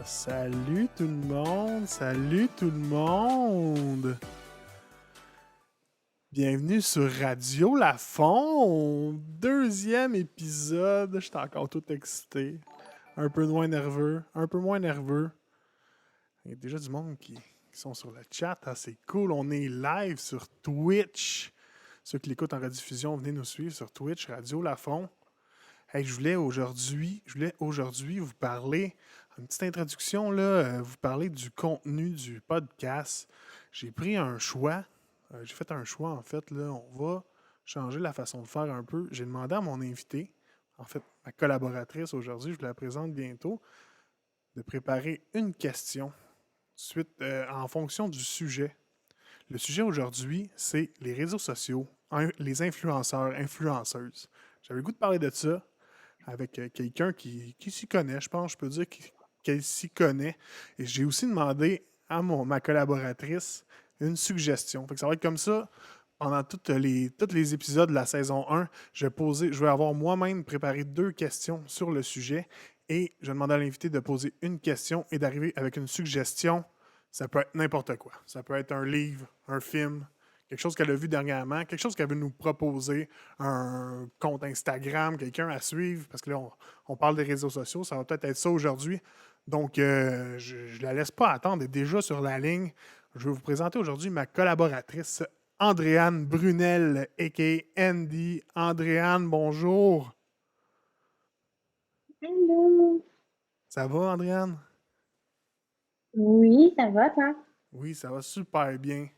Salut tout le monde, salut tout le monde. Bienvenue sur Radio Lafond, deuxième épisode. J'étais encore tout excité, un peu moins nerveux, un peu moins nerveux. Il y a déjà du monde qui sont sur le chat, hein, c'est cool. On est live sur Twitch. Ceux qui l'écoutent en rediffusion, venez nous suivre sur Twitch, Radio Lafond. Hey, je voulais aujourd'hui vous parler, une petite introduction, là, vous parler du contenu du podcast. J'ai pris un choix, j'ai fait un choix en fait, là, on va changer la façon de faire un peu. J'ai demandé à mon invité, en fait ma collaboratrice aujourd'hui, je vous la présente bientôt, de préparer une question en fonction du sujet. Le sujet aujourd'hui, c'est les réseaux sociaux, les influenceurs, influenceuses. J'avais le goût de parler de ça avec quelqu'un qui s'y connaît, je pense, je peux dire qu'elle s'y connaît. Et j'ai aussi demandé à ma collaboratrice une suggestion. Fait que ça va être comme ça pendant tous les épisodes de la saison 1. Je vais avoir moi-même préparé 2 questions sur le sujet et je vais demander à l'invité de poser une question et d'arriver avec une suggestion. Ça peut être n'importe quoi. Ça peut être un livre, un film, quelque chose qu'elle a vu dernièrement, quelque chose qu'elle veut nous proposer, un compte Instagram, quelqu'un à suivre, parce que là, on parle des réseaux sociaux, ça va peut-être être ça aujourd'hui. Donc, je ne la laisse pas attendre, elle est déjà sur la ligne. Je vais vous présenter aujourd'hui ma collaboratrice, Andréane Brunel, a.k.a. Andy. Andréane, bonjour. Allô? Ça va, Andréane? Oui, ça va, toi? Oui, ça va super bien.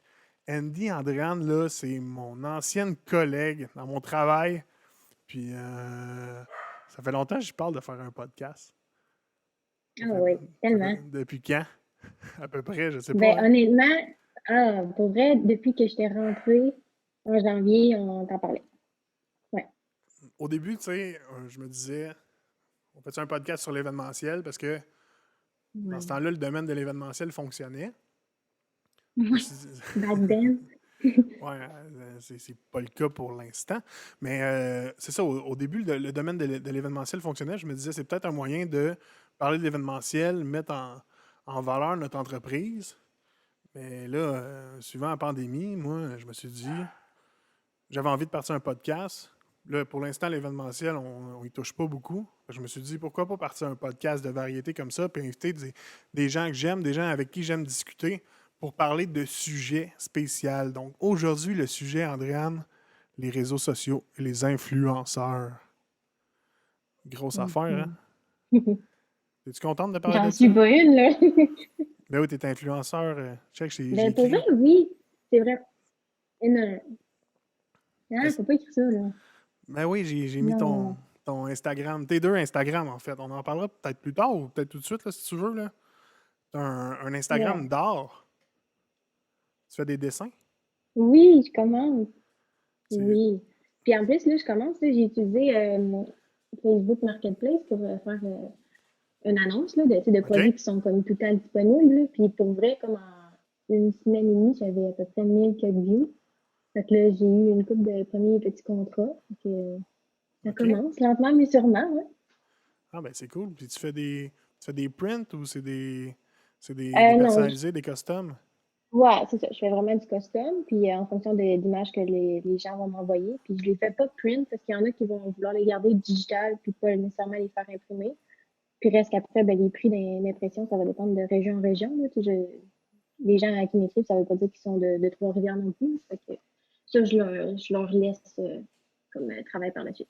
Andy, Andréane, là, c'est mon ancienne collègue dans mon travail. Puis, ça fait longtemps que je parle de faire un podcast. Ah oui, tellement. Depuis quand? À peu près, je sais pas, Ben, hein? honnêtement, pour vrai, depuis que j'étais rentrée en janvier, on t'en parlait. Ouais. Au début, tu sais, je me disais, on fait un podcast sur l'événementiel parce que dans ce Ouais. temps-là, le domaine de l'événementiel fonctionnait. Je me Ouais. suis dit, Back then. ouais, c'est pas le cas pour l'instant. Mais c'est ça, au début, le domaine de l'événementiel fonctionnait. Je me disais, c'est peut-être un moyen de parler de l'événementiel, mettre en valeur notre entreprise. Mais là, suivant la pandémie, moi, je me suis dit, j'avais envie de partir un podcast. Là, pour l'instant, l'événementiel, on y touche pas beaucoup. Je me suis dit, pourquoi pas partir un podcast de variété comme ça, puis inviter des gens que j'aime, des gens avec qui j'aime discuter pour parler de sujets spéciaux. Donc, aujourd'hui, le sujet, Andréane, les réseaux sociaux et les influenceurs. Grosse affaire, hein? Mhm. Es-tu contente de parler de J'en ça? suis pas une, là. Ben oui, t'es influenceur. Check, j'ai Ben, pour vrai, écrit. oui. C'est vrai. Non, non, Est-ce- faut pas écrire ça, là. Ben oui, j'ai mis Non, non, non. ton Instagram, tes 2 Instagram en fait. On en parlera peut-être plus tard ou peut-être tout de suite là, si tu veux. Là. T'as un Ouais. Instagram d'art. Tu fais des dessins. Oui, je commence. C'est Oui. Puis en plus, là, je commence, là, j'ai utilisé mon Facebook Marketplace pour faire une annonce là, tu sais, de OK? produits qui sont comme tout le temps disponibles. Là. Puis pour vrai, comme en une semaine et demie, j'avais à peu près 1000 quelques views. Fait que là, j'ai eu une couple de premiers petits contrats. Fait que ça OK? commence lentement, mais sûrement. Ouais, Ah ben c'est cool. Puis tu fais des prints ou c'est des non, personnalisés, des customs? ouais, c'est ça. Je fais vraiment du custom, puis en fonction d'images que les gens vont m'envoyer. Puis je les fais pas print parce qu'il y en a qui vont vouloir les garder digital, puis pas nécessairement les faire imprimer. Puis reste qu'après, ben, les prix d'impression, ça va dépendre de région en région. Là. Tu sais, les gens à qui m'écrivent, ça veut pas dire qu'ils sont de Trois-Rivières non plus. Fait que ça, je leur laisse comme travail par la suite.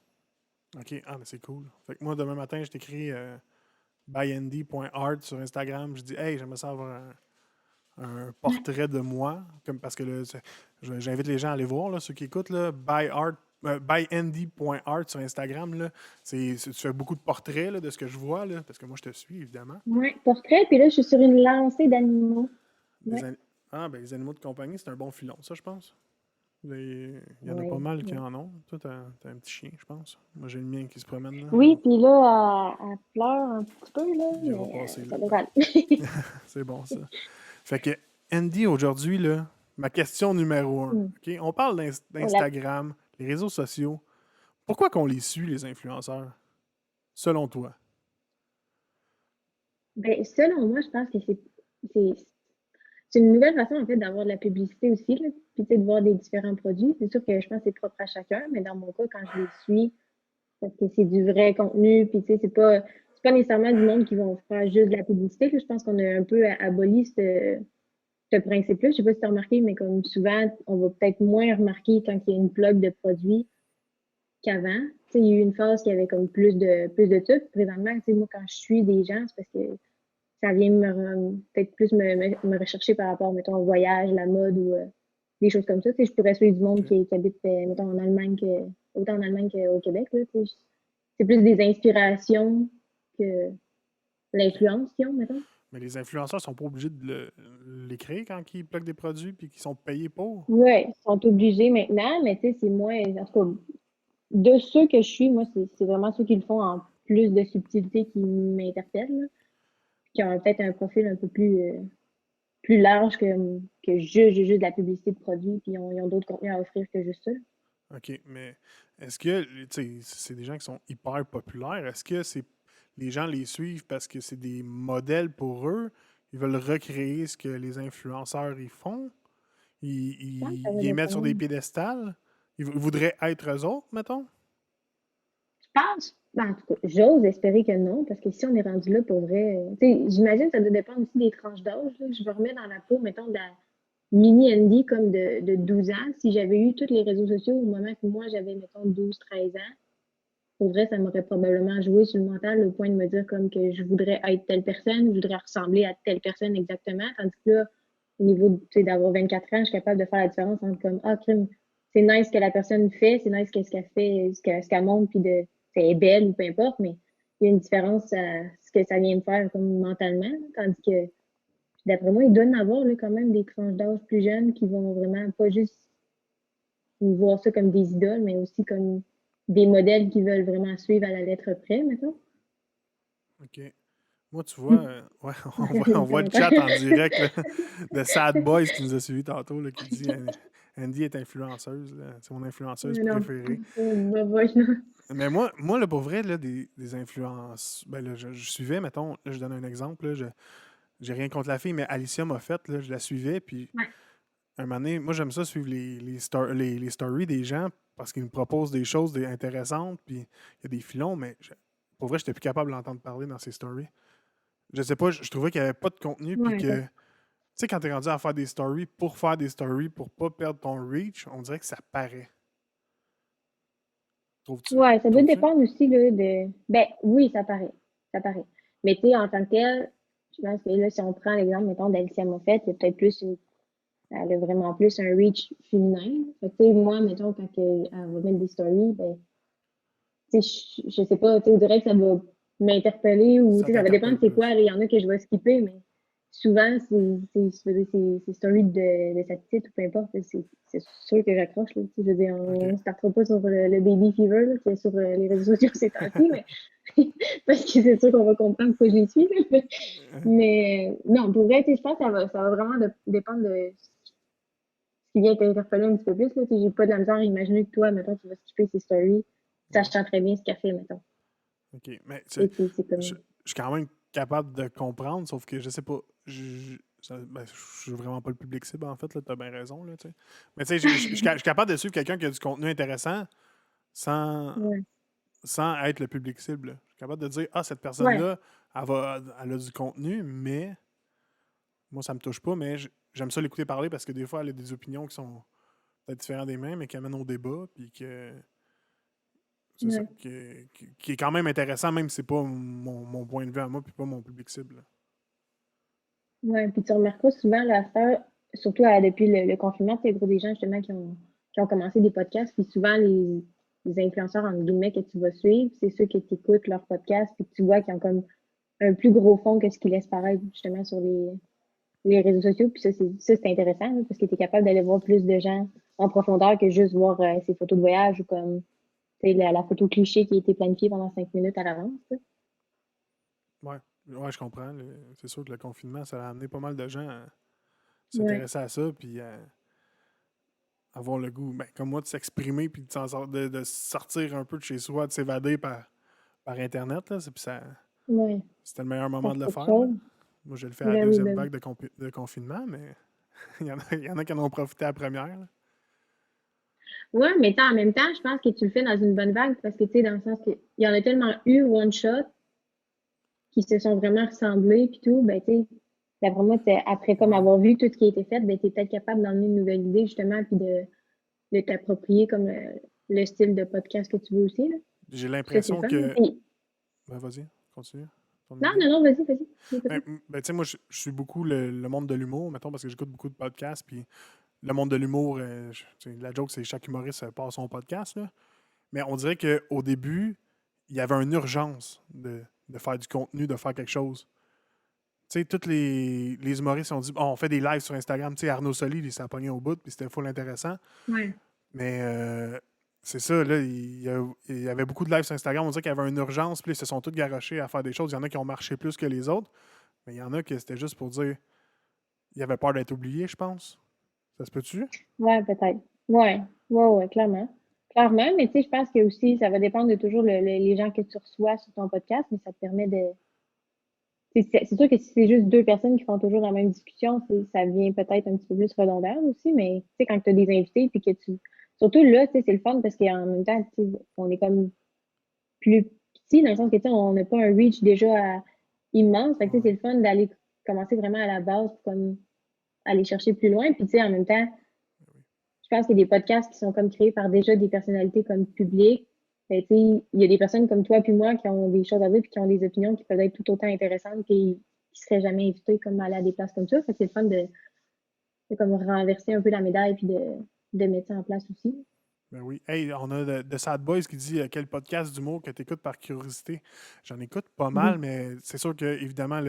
OK. Ah ben c'est cool. Fait que moi, demain matin, je t'écris byandy.art sur Instagram. Je dis hey, j'aimerais ça avoir un portrait de moi, comme parce que là, j'invite les gens à aller voir, là, ceux qui écoutent, là, byandy.art sur Instagram, là, tu fais beaucoup de portraits là, de ce que je vois, là, parce que moi, je te suis, évidemment. Ouais, portrait, puis là, je suis sur une lancée d'animaux. Des Ouais, an- Ah, ben les animaux de compagnie, c'est un bon filon, ça, je pense. Il y en a pas ouais, mal qui ouais. en ont. Toi, t'as un petit chien, je pense. Moi, j'ai le mien qui se promène, là. Oui, puis là, elle pleure un petit peu, là, Il va mais passer ça vite, devrait hein. aller. C'est bon, ça. Fait que, Andy, aujourd'hui, là, ma question numéro un. Hmm. OK? On parle Voilà. d'Instagram, les réseaux sociaux. Pourquoi qu'on les suit, les influenceurs, selon toi? Ben, selon moi, je pense que c'est c'est une nouvelle façon, en fait, d'avoir de la publicité aussi, là. Puis, tu sais, de voir des différents produits. C'est sûr que je pense que c'est propre à chacun, mais dans mon cas, quand je les suis, parce que c'est du vrai contenu, puis, tu sais, c'est pas nécessairement du monde qui vont faire juste de la publicité, là. Je pense qu'on a un peu aboli ce principe-là. Je sais pas si tu as remarqué, mais comme souvent, on va peut-être moins remarquer quand il y a une plug de produits qu'avant. Tu sais, il y a eu une phase qui avait comme plus de tout. Présentement, tu sais, moi, quand je suis des gens, c'est parce que ça vient peut-être plus me rechercher par rapport, mettons, au voyage, la mode ou des choses comme ça. Tu sais, je pourrais suivre du monde OK. qui habite, mettons, autant en Allemagne qu'au Québec, là, tu sais. C'est plus des inspirations que l'influence qu'ils ont, mettons. Mais les influenceurs sont pas obligés de l'écrire quand ils bloquent des produits puis qu'ils sont payés pour. Ouais, ils sont obligés maintenant, mais tu sais, c'est moins, en tout cas, de ceux que je suis, moi, c'est vraiment ceux qui le font en plus de subtilité qui m'interpellent, là, qui ont peut-être un profil un peu plus large que juste de la publicité de produits, puis ils ont d'autres contenus à offrir que juste ça. OK, mais est-ce que, tu sais, c'est des gens qui sont hyper populaires. Est-ce que c'est les gens les suivent parce que c'est des modèles pour eux? Ils veulent recréer ce que les influenceurs y font? Ils, Je pense que ça ils, va ils les mettent sur des dépendre. piédestals? Ils voudraient être eux autres, mettons? Je pense, ben, en tout cas, j'ose espérer que non, parce que si on est rendu là pour vrai, tu sais, j'imagine que ça doit dépendre aussi des tranches d'âge, là. Je me remets dans la peau, mettons, de la mini Andy comme de 12 ans. Si j'avais eu tous les réseaux sociaux au moment que moi j'avais, mettons, 12 13 ans, pour vrai, ça m'aurait probablement joué sur le mental au point de me dire comme que je voudrais être telle personne, je voudrais ressembler à telle personne exactement. Tandis que là, au niveau tu sais, d'avoir 24 ans, je suis capable de faire la différence entre comme, ah, crime, c'est nice ce que la personne fait, c'est nice qu'est-ce qu'elle fait, ce qu'elle montre, puis si elle est belle ou peu importe, mais il y a une différence à ce que ça vient me faire comme mentalement. Tandis que, d'après moi, il doit y en avoir là, quand même des tranches d'âge plus jeunes qui vont vraiment pas juste voir ça comme des idoles, mais aussi comme des modèles qui veulent vraiment suivre à la lettre près, mettons. OK. Moi, tu vois, ouais, on voit le chat Commentaire. en direct là, de Sad Boys qui nous a suivis tantôt, là, qui dit Andy est influenceuse, là, c'est mon influenceuse Non, préférée. bah, non. Mais moi là, pour vrai, là, des influences. Ben là, je suivais, mettons, là, je donne un exemple, là, j'ai rien contre la fille, mais Alicia Moffett, là, je la suivais, puis Ouais, un moment donné, moi j'aime ça suivre les stories des gens parce qu'ils me proposent des choses intéressantes, puis il y a des filons, mais pour vrai, j'étais plus capable d'entendre parler dans ces stories. Je sais pas, je trouvais qu'il n'y avait pas de contenu, puis ouais, que, tu sais, quand t'es rendu à faire des stories pour pas perdre ton reach, on dirait que ça paraît. Trouves-tu? ouais, ça doit Trouves-tu? dépendre aussi là, Ben oui, ça paraît. Ça paraît. Mais tu sais, en tant que tel, je pense que là, si on prend l'exemple, mettons, d'Alicia Moffett, il y a peut-être elle a vraiment plus un reach féminin. Fait que, tu sais, moi, mettons, quand elle va mettre des stories, ben, tu sais, je sais pas, tu sais, on dirait que ça va m'interpeller ou, tu Ça sais, ça va dépendre t'interpelle c'est quoi. plus. Il y en a que je vais skipper, mais souvent, c'est story de sa petite ou peu importe. C'est sûr que j'accroche, là. Tu sais, je veux dire, on OK. ne startera pas sur le baby fever, là, qui est sur les réseaux sociaux ces temps-ci, mais parce que c'est sûr qu'on va comprendre pourquoi je les suis, là. Mais non, pour vrai, tu sais, je pense que ça va vraiment dépendre de ce qui vient t'interpeller un petit peu plus, là. Tu sais, j'ai pas de la misère à imaginer que toi, mettons, tu vas skipper ces stories, Non. sachant très bien ce qu'elle fait, mettons. OK. Mais Et c'est je, comme. je suis quand même capable de comprendre, sauf que je sais pas. Je suis vraiment pas le public cible, en fait, là, t'as bien raison, là, tu sais. Mais tu sais, je suis capable de suivre quelqu'un qui a du contenu intéressant sans, Ouais. sans être le public cible, là. Je suis capable de dire, ah, cette Ouais. personne-là, elle a du contenu, mais moi, ça me touche pas, mais j'aime ça l'écouter parler parce que des fois, elle a des opinions qui sont peut-être différentes des mêmes, mais qui amènent au débat, puis que c'est ça, Ouais. qui est quand même intéressant, même si c'est pas mon point de vue à moi, puis pas mon public cible, là. Ouais. Puis tu remarqueras souvent l'affaire, surtout depuis le confinement, c'est gros des gens justement qui ont commencé des podcasts, puis souvent les influenceurs entre guillemets que tu vas suivre, c'est ceux qui t'écoutent leur podcast, puis que tu vois qu'ils ont comme un plus gros fond que ce qu'ils laissent paraître justement sur les réseaux sociaux. Puis ça, c'est intéressant là, parce que tu es capable d'aller voir plus de gens en profondeur que juste voir ces photos de voyage ou comme tu sais, la photo cliché qui a été planifiée pendant 5 minutes à l'avance, là. Ouais, ouais, je comprends. C'est sûr que le confinement, ça a amené pas mal de gens à Ouais, s'intéresser à ça, puis à avoir le goût, ben, comme moi, de s'exprimer, puis de sortir un peu de chez soi, de s'évader par Internet, là. Puis Ouais, C'était le meilleur moment faire de le quelque faire, là. chose. Moi, je le fais à la Ben oui, deuxième ben oui. vague de confinement, mais il y en a qui en ont profité à la première, là. Ouais, mais en même temps, je pense que tu le fais dans une bonne vague parce que, tu sais, dans le sens que il y en a tellement eu one shot qui se sont vraiment ressemblés puis tout, ben, tu sais, d'après moi, après comme Ouais. avoir vu tout ce qui a été fait, ben, t'es peut-être capable d'emmener une nouvelle idée, justement, puis de t'approprier comme le style de podcast que tu veux aussi, là. J'ai Ça, c'est le l'impression fun, là. que. Puis, Ben, vas-y, continue ton non, idée. non, non, vas-y, vas-y. Je t'écoute. Ben, tu sais, moi, je suis beaucoup le monde de l'humour, mettons, parce que j'écoute beaucoup de podcasts, puis le monde de l'humour, tu sais, la joke, c'est que chaque humoriste passe son podcast, là. Mais on dirait qu'au début, il y avait une urgence de faire du contenu, de faire quelque chose. Tu sais, tous les humoristes ont dit, oh, on fait des lives sur Instagram. Tu sais, Arnaud Soli, il s'est pogné au bout, puis c'était full intéressant. Ouais. Mais c'est ça, là, il y avait beaucoup de lives sur Instagram. On dirait qu'il y avait une urgence, puis ils se sont tous garochés à faire des choses. Il y en a qui ont marché plus que les autres, mais il y en a qui c'était juste pour dire, il avait peur d'être oublié, je pense. Ça se peut-tu? Ouais, peut-être. Ouais, ouais, ouais, clairement. Clairement, mais tu sais, je pense que aussi, ça va dépendre de toujours les gens que tu reçois sur ton podcast, mais ça te permet de. C'est sûr que si c'est juste deux personnes qui font toujours la même discussion, ça devient peut-être un petit peu plus redondant aussi, mais tu sais, quand tu as des invités, puis que tu. Surtout là, tu sais, c'est le fun parce qu'en même temps, tu sais, on est comme plus petit, dans le sens que, tu sais, on n'a pas un reach déjà immense. Fait que, tu sais, c'est Ouais. le fun d'aller commencer vraiment à la base, pour comme aller chercher plus loin. Puis, tu sais, en même temps, je pense qu'il y a des podcasts qui sont comme créés par déjà des personnalités comme publiques. Fait, tu sais, il y a des personnes comme toi puis moi qui ont des choses à dire puis qui ont des opinions qui peuvent être tout autant intéressantes qui seraient jamais invitées comme à aller à des places comme ça. Fait que c'est le fun de comme renverser un peu la médaille puis de mettre ça en place aussi. Ben oui. Hey, on a de Sad Boys qui dit quel podcast d'humour que tu écoutes par curiosité. J'en écoute pas mal, Mhm. mais c'est sûr que évidemment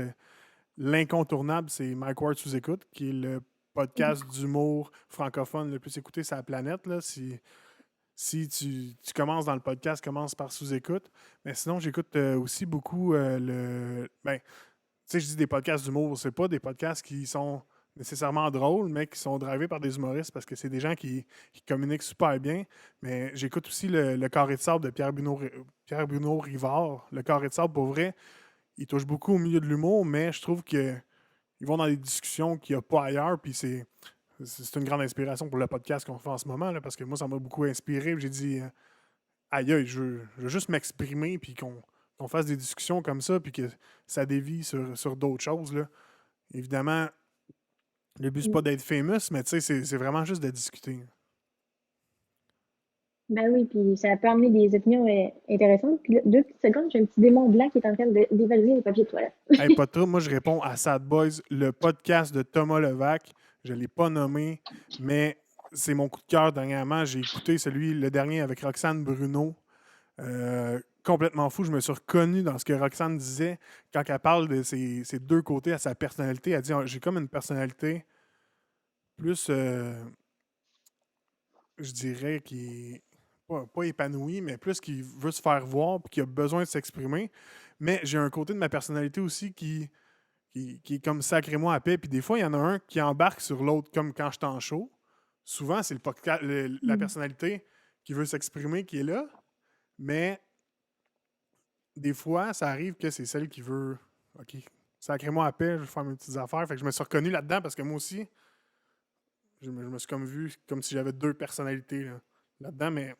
l'incontournable, c'est Mike Ward sous écoute, qui est le podcast d'humour francophone le plus écouté sur la planète. Là. Si tu commences dans le podcast, commence par sous-écoute. Mais sinon, j'écoute aussi beaucoup Ben, tu sais, je dis des podcasts d'humour, c'est pas des podcasts qui sont nécessairement drôles, mais qui sont drivés par des humoristes parce que c'est des gens qui communiquent super bien. Mais j'écoute aussi le Carré de sable de Pierre Bruno Rivard. Le Carré de sable, pour vrai, il touche beaucoup au milieu de l'humour, mais je trouve que ils vont dans des discussions qu'il n'y a pas ailleurs, puis c'est une grande inspiration pour le podcast qu'on fait en ce moment, là, parce que moi, ça m'a beaucoup inspiré. J'ai dit, aïe, aïe, je veux juste m'exprimer, puis qu'on fasse des discussions comme ça, puis que ça dévie sur d'autres choses. Là. Évidemment, le but, c'est pas d'être famous, mais tu sais, c'est vraiment juste de discuter. Ben oui, puis ça peut amener des opinions intéressantes. Puis là, deux petites secondes, j'ai un petit démon blanc qui est en train d'évaluer les papiers de toilette. Hey, pas de trouble, moi, je réponds à Sad Boys, le podcast de Thomas Levac. Je ne l'ai pas nommé, mais c'est mon coup de cœur dernièrement. J'ai écouté le dernier avec Roxane Bruno. Complètement fou. Je me suis reconnu dans ce que Roxane disait quand elle parle de ses deux côtés à sa personnalité. Elle dit j'ai comme une personnalité plus, je dirais, qui est pas épanouie, mais plus qui veut se faire voir et qui a besoin de s'exprimer. Mais j'ai un côté de ma personnalité aussi qui est comme sacrément à paix. Puis des fois, il y en a un qui embarque sur l'autre, comme quand je suis en show. Souvent, c'est la Mm. personnalité qui veut s'exprimer qui est là. Mais des fois, ça arrive que c'est celle qui veut. OK, sacrez-moi à paix, je vais faire mes petites affaires. Fait que je me suis reconnu là-dedans parce que moi aussi, je me suis comme vu comme si j'avais deux personnalités là-dedans. Mais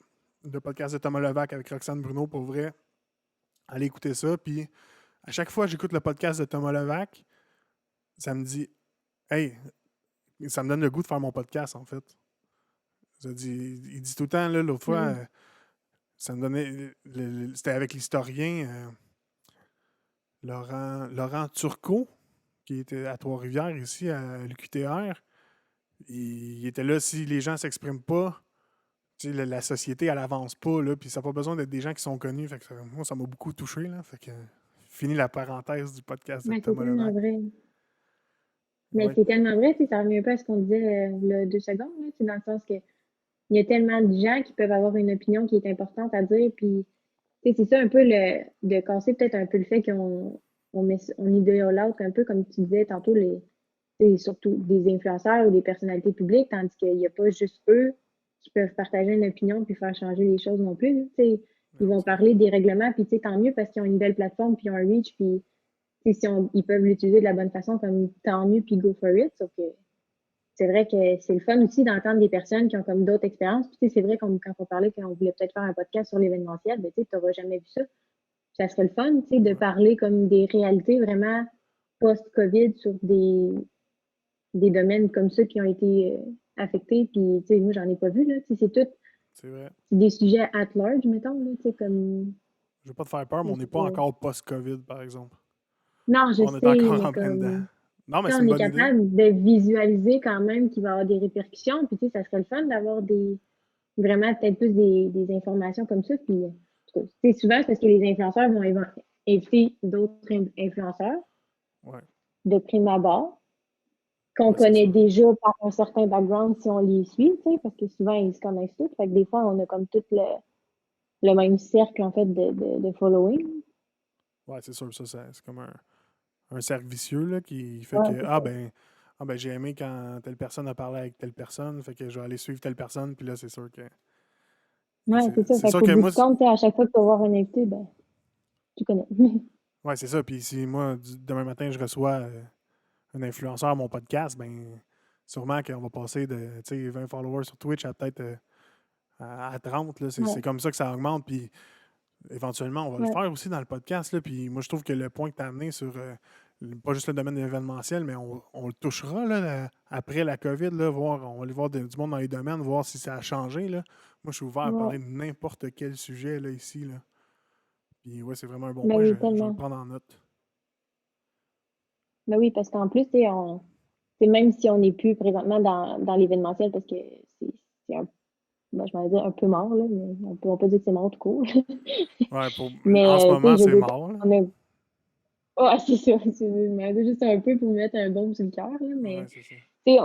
le podcast de Thomas Levac avec Roxane Bruno, pour vrai, allez écouter ça. Puis à chaque fois que j'écoute le podcast de Thomas Levac, ça me dit, hey, ça me donne le goût de faire mon podcast, en fait. Il dit tout le temps, là, l'autre fois, Mm. ça me donnait. C'était avec l'historien Laurent Turcot, qui était à Trois-Rivières, ici, à l'UQTR. Il était là, si les gens ne s'expriment pas, tu sais, la société, elle avance pas, là, puis ça n'a pas besoin d'être des gens qui sont connus. Fait que moi, ça m'a beaucoup touché, là. Fait que, fini la parenthèse du podcast de Ben, c'est Thomas tellement Levac. vrai. Mais Ouais, c'est tellement vrai, tu sais, ça revient un peu à ce qu'on disait le 2 secondes, là, tu sais, dans le sens que il y a tellement de gens qui peuvent avoir une opinion qui est importante à dire, puis tu sais, c'est ça un peu de casser peut-être un peu le fait on idolâtre un peu, comme tu disais tantôt, tu sais, surtout des influenceurs ou des personnalités publiques, tandis qu'il n'y a pas juste eux qui peuvent partager une opinion puis faire changer les choses non plus, là, tu sais. Ils Non, vont c'est vrai. parler des règlements, puis tu sais, tant mieux parce qu'ils ont une belle plateforme, puis ils ont un reach, puis tu sais, si ils peuvent l'utiliser de la bonne façon, comme tant mieux, puis go for it. Sauf que c'est vrai que c'est le fun aussi d'entendre des personnes qui ont comme d'autres expériences. Puis tu sais, c'est vrai comme quand on parlait qu'on voulait peut-être faire un podcast sur l'événementiel, ben tu sais, t'auras jamais vu ça. Ça serait le fun, tu sais, de Ouais. parler comme des réalités vraiment post-COVID sur des domaines comme ceux qui ont été affectés. Puis, tu sais, moi, j'en ai pas vu, là. Tu sais, c'est tout C'est vrai. c'est des sujets at large, mettons, là, tu sais, comme, Je veux pas te faire peur, mais je on n'est sais pas pas. encore post-COVID, par exemple. Non, je On est sais, encore mais en plein dedans. comme, Non, mais tu sais, c'est on une est bonne idée. capable de visualiser quand même qu'il va y avoir des répercussions. Puis, tu sais, ça serait le fun d'avoir vraiment peut-être plus des informations comme ça. Puis, tu sais, souvent, c'est parce que les influenceurs vont inviter d'autres influenceurs Ouais, de prime abord, qu'on ouais, c'est connaît sûr. déjà par un certain background si on les suit, tu sais, parce que souvent, ils se connaissent tous. Fait que des fois, on a comme tout le même cercle, en fait, de following. Ouais, c'est sûr. C'est comme un cercle vicieux là, qui fait Ouais, que c'est ça. ah ben j'ai aimé quand telle personne a parlé avec telle personne, fait que je vais aller suivre telle personne, puis là c'est sûr que Ouais, c'est ça. c'est Fait sûr qu'au que bout moi du compte, tu sais, à chaque fois que tu vas voir un invité, ben, tu connais. ouais, c'est ça. Puis si moi demain matin je reçois un influenceur à mon podcast, ben sûrement qu'on va passer de tu sais 20 followers sur Twitch à peut-être à 30 là, c'est Ouais, comme ça que ça augmente, puis éventuellement, on va le ouais. faire aussi dans le podcast. Là, puis moi, je trouve que le point que tu as amené sur pas juste le domaine événementiel, mais on le touchera là, après la COVID, là, voir, on va aller voir du monde dans les domaines, voir si ça a changé. Là. Moi, je suis ouvert à Ouais. parler de n'importe quel sujet là, ici. Là. Puis ouais, c'est vraiment un bon Ben point, oui, je vais le tellement. prendre en note. Ben oui, parce qu'en plus, tu sais, c'est même si on n'est plus présentement dans l'événementiel, parce que c'est un, ben, je m'en dire un peu mort, là, mais on peut dire que c'est mort tout court. Ouais, en ce Mais, tu moment, sais, je c'est veux dire, mort. Là. on a, ouais, c'est ça. Je m'en dire juste un peu pour mettre un baume sur le cœur, là, Ouais, mais, c'est ça. tu sais,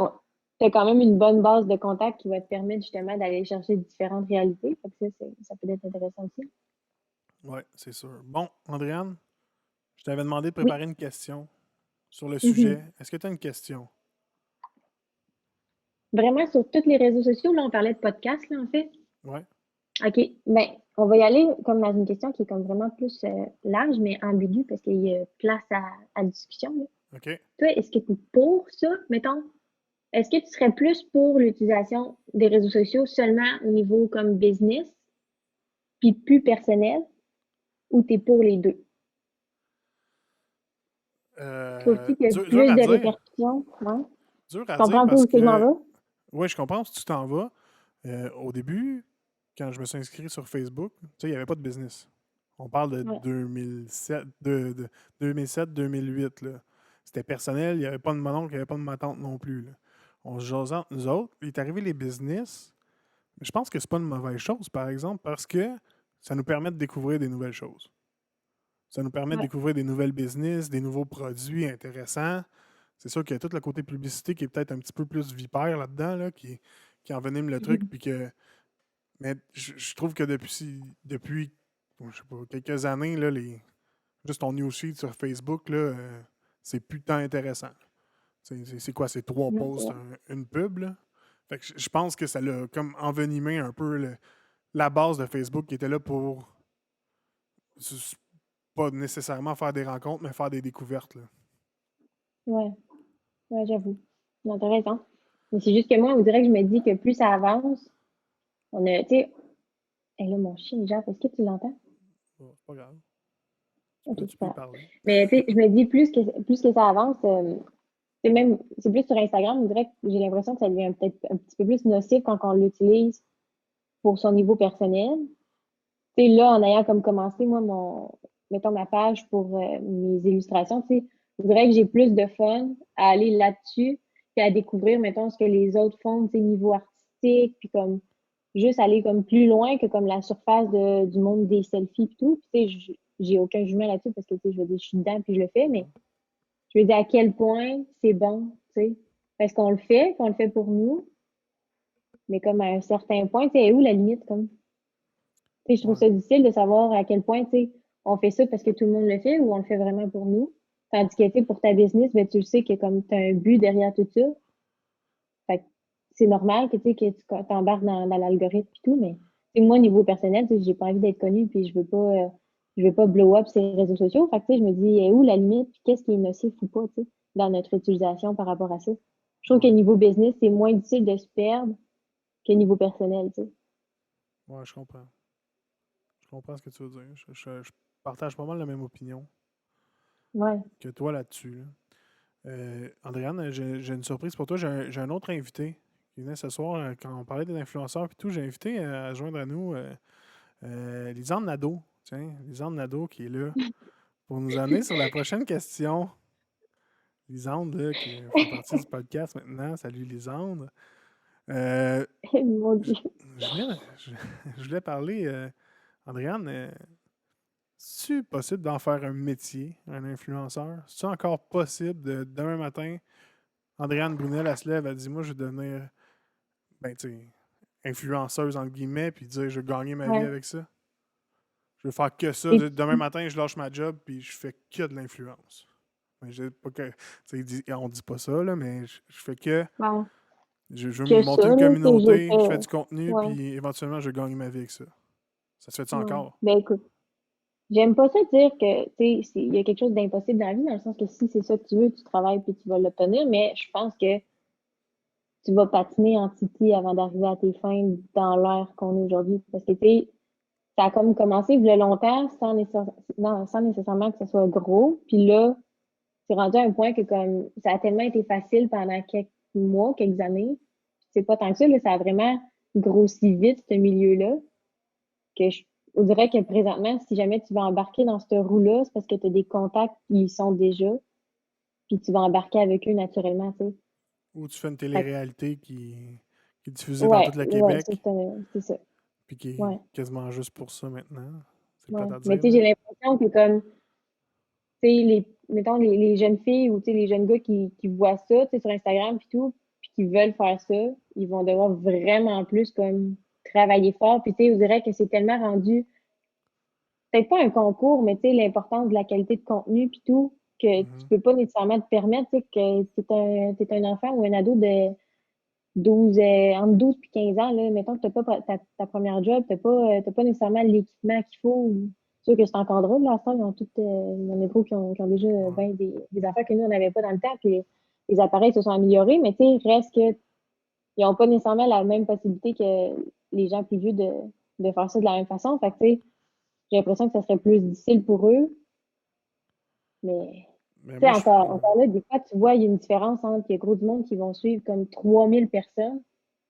t'as quand même une bonne base de contact qui va te permettre justement d'aller chercher différentes réalités. Fait que ça peut être intéressant aussi. Ouais, c'est sûr. Bon, Andréane, je t'avais demandé de Oui. préparer une question sur le Mhm. sujet. Est-ce que tu as une question? Vraiment, sur tous les réseaux sociaux, là, on parlait de podcast, là, en fait. Ouais, OK. Ben, on va y aller comme dans une question qui est comme vraiment plus large, mais ambiguë, parce qu'il y a place à discussion, là. OK. Toi, est-ce que tu es pour ça, mettons? Est-ce que tu serais plus pour l'utilisation des réseaux sociaux seulement au niveau comme business, puis plus personnel, ou tu es pour les deux? Trouves-tu qu'il y a Dur plus à de dire. répercussions? Ouais. Dur Tu à comprends dire un peu parce où que je m'en que, vais? oui, je comprends où tu t'en vas. Au début, quand je me suis inscrit sur Facebook, tu sais, il n'y avait pas de business. On parle de Ouais. 2007, de 2007-2008, là. C'était personnel, il n'y avait pas de mon oncle, il n'y avait pas de ma tante non plus, là. On se jasait entre nous autres. Il est arrivé les business. Mais je pense que c'est pas une mauvaise chose, par exemple, parce que ça nous permet de découvrir des nouvelles choses. Ça nous permet de Ouais. découvrir des nouvelles business, des nouveaux produits intéressants. C'est sûr qu'il y a tout le côté publicité qui est peut-être un petit peu plus vipère là-dedans, là, qui envenime le truc. Puis que, mais je trouve que depuis je sais pas, quelques années, là, juste ton newsfeed sur Facebook, là, c'est plus tant intéressant. C'est quoi? C'est trois Non, c'est posts, vrai. une pub. Là. Fait que je pense que ça l'a comme envenimé un peu la base de Facebook qui était là pour pas nécessairement faire des rencontres, mais faire des découvertes. Là. Ouais. Ouais, j'avoue. Non, t'as raison. Mais c'est juste que moi, on dirait que je me dis que plus ça avance, on a, tu sais, et là, mon chien, genre, est-ce que tu l'entends? Bon, c'est pas grave. Ok, Tu c'est peux pas y grave. parler. Mais tu sais, je me dis plus que ça avance, c'est même, c'est plus sur Instagram, on dirait que j'ai l'impression que ça devient peut-être un petit peu plus nocif quand on l'utilise pour son niveau personnel. Tu sais, là, en ayant comme commencé, moi, mettons ma page pour mes illustrations, tu sais, je dirais que j'ai plus de fun à aller là-dessus puis à découvrir, mettons, ce que les autres font, tu sais, niveau artistique, puis comme juste aller comme plus loin que comme la surface du monde des selfies et tout. Puis, tu sais, j'ai aucun jugement là-dessus parce que, tu sais, je veux dire, je suis dedans puis je le fais, mais je veux dire à quel point c'est bon, tu sais. Parce qu'on le fait pour nous, mais comme à un certain point, tu sais, où la limite, comme? Tu sais, je trouve Ouais. ça difficile de savoir à quel point, tu sais, on fait ça parce que tout le monde le fait ou on le fait vraiment pour nous. Tandis que, tu sais, pour ta business, ben, tu le sais que comme tu as un but derrière tout ça, fait que c'est normal que, tu sais, que tu t'embarques dans l'algorithme et tout, mais moi, niveau personnel, tu sais, j'ai pas envie d'être connue, puis je veux pas blow up sur les réseaux sociaux. Fait que, tu sais, je me dis, où la limite, puis qu'est-ce qui est nocif ou pas, tu sais, dans notre utilisation par rapport à ça. Je trouve que Ouais, niveau business, c'est moins difficile de se perdre que niveau personnel, tu sais. ouais, je comprends. Je comprends ce que tu veux dire. Je partage pas mal la même opinion Ouais. que toi là-dessus. Là. Andréane, j'ai une surprise pour toi. J'ai un autre invité qui venait ce soir quand on parlait des influenceurs et tout. J'ai invité à joindre à nous Lisande Nadeau. Tiens, Lisande Nadeau qui est là pour nous amener sur la prochaine question. Lisande, là, qui fait partie du podcast maintenant. Salut Lisande. Euh, Mon je, Dieu. je voulais, je voulais parler, Andréane, c'est-tu possible d'en faire un métier, un influenceur? C'est-tu encore possible de demain matin, Andréane Brunel, elle se lève, elle dit moi je vais devenir ben tu sais, influenceuse entre guillemets, puis dire je vais gagner ma vie Ouais. avec ça. Je vais faire que ça. Et Demain matin, je lâche ma job puis je fais que de l'influence. Mais pas que, on dit pas ça, là, mais je fais que. ouais. Je veux me Que monter une ça, là, tu sais, j'ai communauté, je fais fait. du contenu, Ouais. puis éventuellement, je gagne ma vie avec ça. Ça se fait ça Ouais. encore? Ben écoute, j'aime pas ça dire que, tu sais, il y a quelque chose d'impossible dans la vie, dans le sens que si c'est ça que tu veux, tu travailles puis tu vas l'obtenir, mais je pense que tu vas patiner en titi avant d'arriver à tes fins dans l'ère qu'on est aujourd'hui. Parce que, tu sais, ça a comme commencé il y a longtemps non, sans nécessairement que ce soit gros. Puis là, c'est rendu à un point que comme ça a tellement été facile pendant quelques mois, quelques années. C'est pas tant que ça, là, ça a vraiment grossi vite, ce milieu-là, que on dirait que présentement, si jamais tu vas embarquer dans cette roue-là, c'est parce que tu as des contacts qui y sont déjà, puis tu vas embarquer avec eux naturellement, tu sais. Ou tu fais une Fait que, télé-réalité qui est diffusée dans ouais, tout le ouais, Québec, c'est ça. puis qui est Ouais, quasiment juste pour ça maintenant. C'est ouais. plate à Mais dire, tu sais, mais. j'ai l'impression que comme tu sais, mettons, les jeunes filles ou, tu sais, les jeunes gars qui voient ça, tu sais, sur Instagram puis tout, puis qui veulent faire ça, ils vont devoir vraiment plus, comme, travailler fort. Puis, tu sais, on dirait que c'est tellement rendu, peut-être pas un concours, mais, tu sais, l'importance de la qualité de contenu puis tout, que tu Mhm. peux pas nécessairement te permettre, tu sais, que t'es un enfant ou un ado de 12 entre 12 puis 15 ans, là, mettons que t'as pas ta première job, t'as pas nécessairement l'équipement qu'il faut. C'est sûr que c'est encore drôle, là, ça, ils ont toutes, il y en a beaucoup qui ont déjà Ouais. ben, des affaires que nous, on n'avait pas dans le temps, puis les appareils se sont améliorés, mais tu sais, reste que ils n'ont pas nécessairement la même possibilité que les gens plus vieux de faire ça de la même façon. Fait que, tu sais, j'ai l'impression que ça serait plus difficile pour eux, mais Mais tu sais, moi, je. encore là, des fois, tu vois, il y a une différence entre, il y a gros du monde qui vont suivre comme 3000 personnes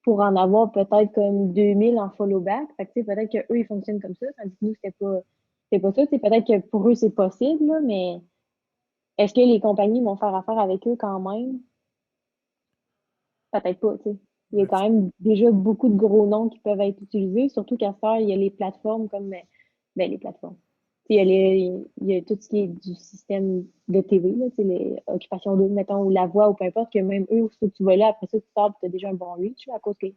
pour en avoir peut-être comme 2000 en follow back. Fait que, tu sais, peut-être qu'eux, ils fonctionnent comme ça, tandis que nous, c'était pas ça. Tu sais, peut-être que pour eux, c'est possible, là, mais est-ce que les compagnies vont faire affaire avec eux quand même? Peut-être pas, tu sais. Il y a Mais quand même déjà beaucoup de gros noms qui peuvent être utilisés, surtout qu'à ce heure, il y a les plateformes comme, ben, les plateformes. Tu sais, il y a tout ce qui est du système de TV, là, tu sais, les occupations doubles, mettons, ou la voix, ou peu importe, que même eux, faut que tu vas là, après ça, tu sors, tu as déjà un bon reach, là, à cause que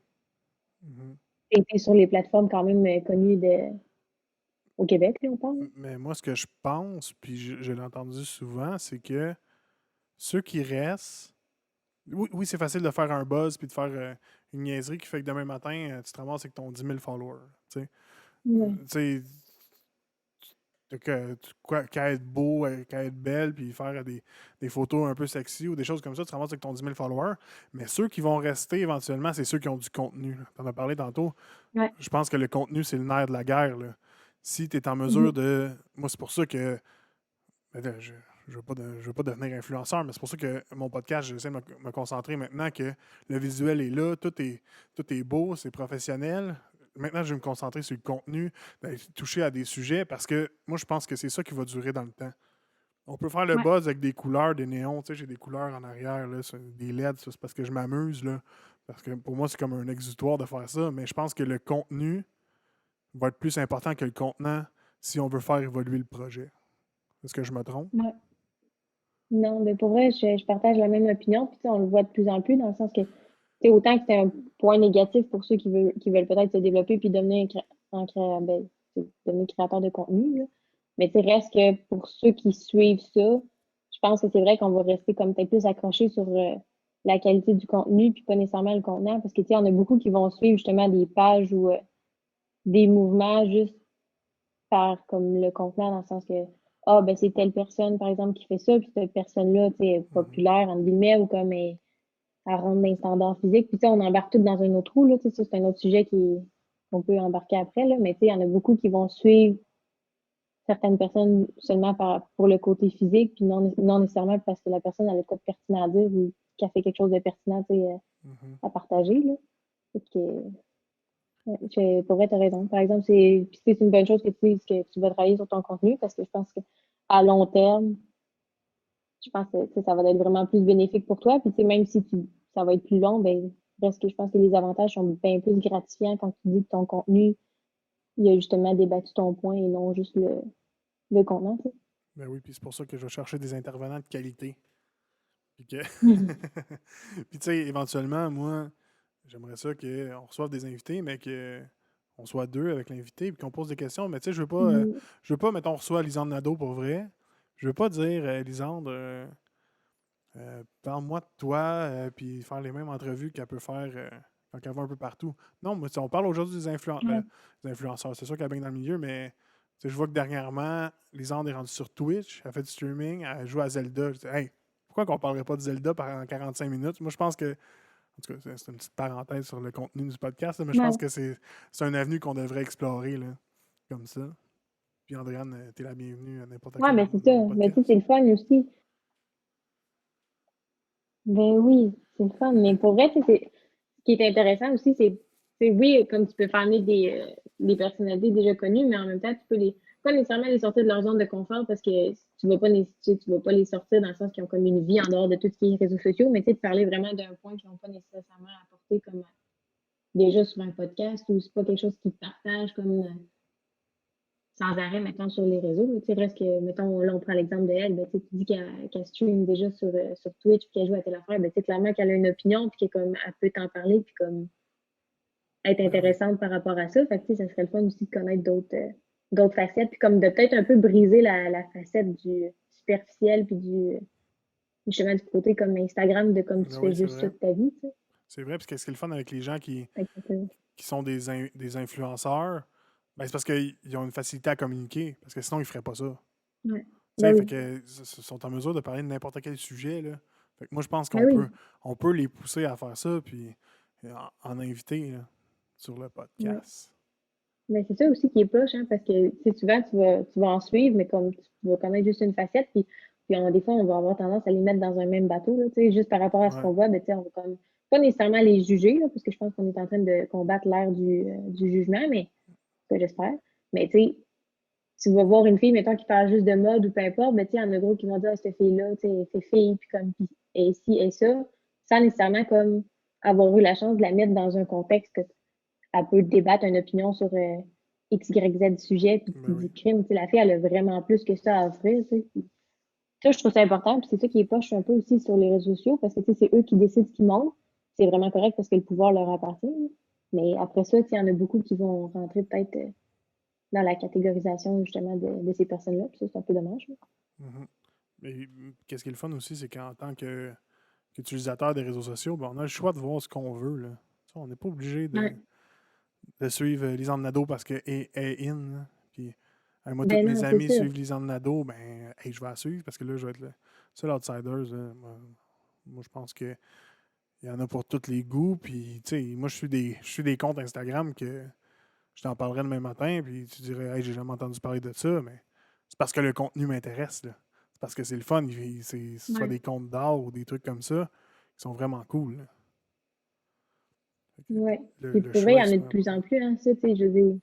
mhm. t'es sur les plateformes quand même connues au Québec, là, on parle. Mais moi, ce que je pense, puis je l'ai entendu souvent, c'est que ceux qui restent. Oui, oui, c'est facile de faire un buzz puis de faire une niaiserie qui fait que demain matin, tu te ramasses avec ton 10 000 followers. Tu sais. Ouais. Tu sais, qu'à être beau, qu'à être belle, puis faire des photos un peu sexy ou des choses comme ça, tu te ramasses avec ton 10 000 followers. Mais ceux qui vont rester éventuellement, c'est ceux qui ont du contenu. Tu en as parlé tantôt. Ouais. Je pense que le contenu, c'est le nerf de la guerre. Là. Si tu es en mesure Mhm. de. Moi, c'est pour ça que. Ben là, je veux pas devenir influenceur, mais c'est pour ça que mon podcast, j'essaie de me concentrer maintenant que le visuel est là, tout est beau, c'est professionnel. Maintenant, je vais me concentrer sur le contenu, toucher à des sujets, parce que moi, je pense que c'est ça qui va durer dans le temps. On peut faire le Ouais. buzz avec des couleurs, des néons. Tu sais, j'ai des couleurs en arrière, là, des LED, ça, c'est parce que je m'amuse. Là, parce que pour moi, c'est comme un exutoire de faire ça. Mais je pense que le contenu va être plus important que le contenant si on veut faire évoluer le projet. Est-ce que je me trompe? Ouais. Non, mais pour vrai, je partage la même opinion. Puis, tu sais, on le voit de plus en plus dans le sens que, tu sais, autant que c'est un point négatif pour ceux qui veulent peut-être se développer puis devenir ben, tu sais, devenir créateur de contenu, là. Mais tu sais, reste que pour ceux qui suivent ça, je pense que c'est vrai qu'on va rester comme peut-être plus accroché sur la qualité du contenu puis pas nécessairement le contenant. Parce que, tu sais, on a beaucoup qui vont suivre justement des pages où des mouvements juste par comme le contenant, dans le sens que, ah, ben, c'est telle personne, par exemple, qui fait ça, puis cette personne-là, tu sais, est Mhm. populaire, entre guillemets, ou comme elle rentre dans les standards physiques. Puis, tu sais, on embarque tout dans un autre trou, là, tu sais, ça, c'est un autre sujet qu'on peut embarquer après, là, mais tu sais, il y en a beaucoup qui vont suivre certaines personnes seulement pour le côté physique, puis non nécessairement parce que la personne a le quoi de pertinent à dire ou qu'elle fait quelque chose de pertinent, tu sais, Mhm. à partager, là. Fait que, ouais, pour vrai, t'as raison. Par exemple, c'est une bonne chose que tu dises que tu vas travailler sur ton contenu parce que je pense que à long terme, je pense que tu sais, ça va être vraiment plus bénéfique pour toi. Puis tu sais, même si ça va être plus long, ben parce que je pense que les avantages sont bien plus gratifiants quand tu dis que ton contenu, il a justement débattu ton point et non juste le contenant, tu sais. Ben oui, puis c'est pour ça que je vais chercher des intervenants de qualité. Puis que... Mhm. puis tu sais, éventuellement, moi, j'aimerais ça qu'on reçoive des invités, mais que on soit deux avec l'invité, puis qu'on pose des questions. Mais tu sais, je veux pas, mettons, on reçoit Lisande Nadeau pour vrai. Je veux pas dire, Lisande, parle-moi de toi, puis faire les mêmes entrevues qu'elle peut faire quand elle va un peu partout. Non, mais on parle aujourd'hui Ouais. des influenceurs. C'est sûr qu'elle baigne dans le milieu, mais tu sais, je vois que dernièrement, Lisande est rendue sur Twitch, elle fait du streaming, elle joue à Zelda. Je dis, hey, pourquoi qu'on parlerait pas de Zelda pendant 45 minutes? Moi, je pense que, en tout cas, c'est une petite parenthèse sur le contenu du podcast, là, mais je pense Ouais. que c'est un avenue qu'on devrait explorer, là, comme ça. Puis Andréane, t'es la bienvenue à n'importe Ouais, quand ben c'est ça. dans mon Mais tu sais, c'est podcast. le fun aussi. Ben oui, c'est le fun. Mais pour vrai, tu sais, ce qui est intéressant aussi, oui, comme tu peux faire venir des personnalités déjà connues, mais en même temps, tu peux pas nécessairement les sortir de leur zone de confort parce que tu vas pas les sortir dans le sens qu'ils ont comme une vie en dehors de tout ce qui est réseaux sociaux, mais tu sais, de parler vraiment d'un point qu'ils n'ont pas nécessairement apporté comme déjà sur un podcast ou c'est pas quelque chose qu'ils partagent comme sans arrêt, mettons, sur les réseaux. Tu sais, reste que, mettons, là, on prend l'exemple de elle, ben, tu sais, tu dis qu'elle stream déjà sur Twitch, puis qu'elle joue à telle affaire, ben, tu sais, clairement qu'elle a une opinion, puis qu'elle comme, elle peut t'en parler, puis comme, être Ben oui. intéressante par rapport à ça. Fait que, tu sais, ça serait le fun aussi de connaître d'autres facettes, puis comme de peut-être un peu briser la facette du superficiel, puis justement, du côté comme Instagram, de comme tu Ben fais oui, c'est juste ça vrai. de ta vie, tu sais. C'est vrai, parce que ce qui est le fun avec les gens Fait que ça peut- qui sont des influenceurs, ben c'est parce qu'ils ont une facilité à communiquer, parce que sinon, ils feraient pas ça. ouais. Tu Ben sais, fait oui. que sont en mesure de parler de n'importe quel sujet, là. Fait que moi, je pense Ben oui. on peut les pousser à faire ça, puis en inviter, là, sur le Ouais. podcast. Mais c'est ça aussi qui est poche, hein, parce que tu sais, souvent tu vas en suivre, mais comme tu vas connaître juste une facette, des fois, on va avoir tendance à les mettre dans un même bateau, là, tu sais, juste par rapport à ce Ouais. qu'on voit, ben, tu sais, on va comme pas nécessairement les juger, là, parce que je pense qu'on est en train de combattre l'ère du jugement, mais que j'espère. Mais tu sais, tu vas voir une fille, mettons, qui parle juste de mode ou peu importe, ben, tu sais, il y en a gros qui vont dire, ah, cette fille-là, tu sais, c'est fille, puis comme, puis, et ci, et ça, sans nécessairement comme avoir eu la chance de la mettre dans un contexte que elle peut débattre une opinion sur X, Y, Z sujet, puis Ben oui. du crime. Tu sais, la fille, elle a vraiment plus que ça à offrir. Tu sais. Ça, je trouve ça important. Puis c'est ça qui est poche un peu aussi sur les réseaux sociaux, parce que tu sais, c'est eux qui décident ce qu'ils montrent. C'est vraiment correct parce que le pouvoir leur appartient. Là. Mais après ça, tu sais, il y en a beaucoup qui vont rentrer peut-être dans la catégorisation justement de ces personnes-là. Puis ça, c'est un peu dommage. Là. Mhm. Mais qu'est-ce qui est le fun aussi, c'est qu'en tant qu'utilisateur des réseaux sociaux, ben, on a le choix de voir ce qu'on veut, là. Tu sais, on n'est pas obligé Ouais. de suivre Lisande Nadeau parce qu'elle est in, là. Puis, moi, tous Ben mes non, c'est amis ça. suivent Lisande Nadeau, ben, hey, je vais la suivre parce que là, je vais être le seul outsider, là. Moi, je pense que il y en a pour tous les goûts. Puis, tu sais, moi, je suis des comptes Instagram que je t'en parlerai demain matin. Puis, tu dirais, hey, j'ai jamais entendu parler de ça. Mais c'est parce que le contenu m'intéresse, là. C'est parce que c'est le fun. C'est soit Ouais. des comptes d'art ou des trucs comme ça qui sont vraiment cool, là. Fait que Ouais. Puis le pour vrai, il choix y est en a de super plus important. en plus, hein, ça, tu sais, je veux dire,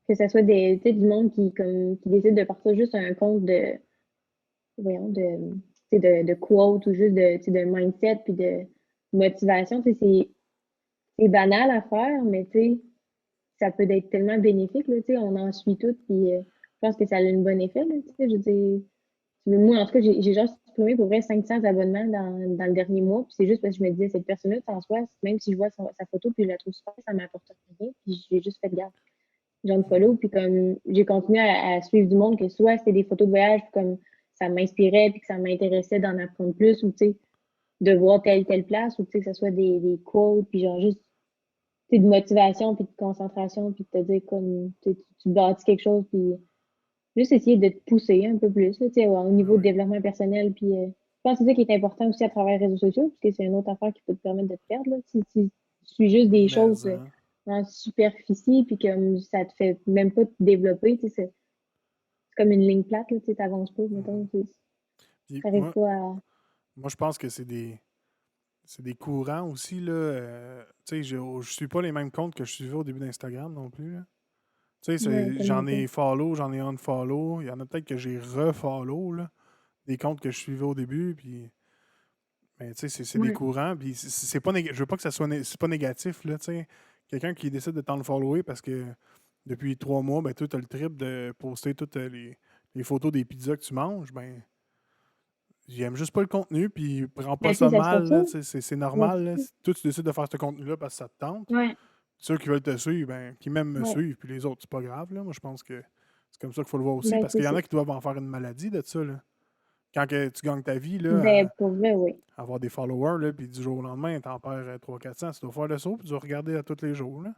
que ce soit tu sais, du monde qui décide de partir juste un compte voyons, tu sais, de quote ou juste tu sais, de mindset puis de motivation. Tu sais, c'est banal à faire, mais tu sais, ça peut être tellement bénéfique, là, tu sais, on en suit tout, puis je pense que ça a un bon effet, là, tu sais, je veux dire, moi, en tout cas, j'ai genre supprimé pour vrai 500 abonnements dans le dernier mois, puis c'est juste parce que je me disais, cette personne-là, en soi, même si je vois sa photo, puis je la trouve super, ça m'apporte rien, puis j'ai juste fait garde. J'en follow, Mhm. puis comme j'ai continué à suivre du monde, que soit c'était des photos de voyage, puis comme ça m'inspirait, puis que ça m'intéressait d'en apprendre plus, ou tu sais, de voir telle place, ou tu sais, que ce soit des quotes, puis genre juste tu sais, de motivation, puis de concentration, puis de te dire comme tu bâtis quelque chose, puis juste essayer de te pousser un peu plus, là, tu sais, au niveau de Ouais. développement personnel. Puis, je pense que c'est ça qui est important aussi à travers les réseaux sociaux, parce que c'est une autre affaire qui peut te permettre de te perdre. Là. Si tu suis juste des choses Mais, hein. en superficie, puis que ça te fait même pas te développer, tu sais, c'est comme une ligne plate, là, tu sais, t'avances pas, mettons, Mhm. tu Puis n'arrives pas à. moi, je pense que c'est des courants aussi, là. Tu sais, je suis pas les mêmes comptes que je suivais au début d'Instagram non plus, là. Tu sais, Ouais, tellement j'en pas. ai follow, j'en ai unfollow. Il y en a peut-être que j'ai refollow, là. Des comptes que je suivais au début, puis... Mais tu sais, c'est des Ouais. courants, puis c'est pas je veux pas que ça soit c'est pas négatif, là, tu sais. Quelqu'un qui décide de t'unfollower parce que depuis 3 mois, ben toi, t'as le trip de poster toutes les photos des pizzas que tu manges, ben j'aime juste pas le contenu, puis prends pas Ben, tu ça sais, ça se mal, fait ça. là, tu sais, c'est Ouais. normal, là. Si toi, tu décides de faire ce contenu-là parce que ça te tente, Ouais. ceux qui veulent te suivre, ben, qui m'aiment me Ouais. suivre, puis les autres, c'est pas grave, là. Moi, je pense que c'est comme ça qu'il faut le voir aussi, Ben, parce c'est qu'il y en ça. a qui doivent en faire une maladie de ça, là. Quand que tu gagnes ta vie, là, Ben, pour vrai, oui. à avoir des followers, là, puis du jour au lendemain, t'en perds 300-400, tu dois faire le saut, puis tu dois regarder à tous les jours, là.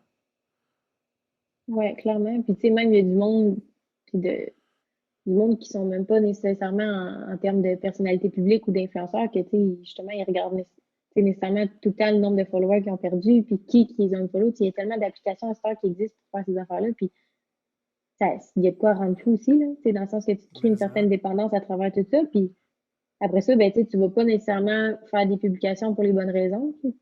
Ouais, clairement. Puis, tu sais, même, il y a du monde, puis du monde qui sont même pas nécessairement en termes de personnalité publique ou d'influenceurs, que, tu sais, justement, ils regardent tu sais, nécessairement tout le temps le nombre de followers qu'ils ont perdu, puis qui les ont follow. Tu sais, il y a tellement d'applications à cette heure qui existent pour faire ces affaires-là, puis il y a de quoi rendre fou aussi, là, tu sais, dans le sens que tu te crées une Mais, certaine hein, dépendance à travers tout ça, puis après ça, ben, tu sais, tu vas pas nécessairement faire des publications pour les bonnes raisons. Puis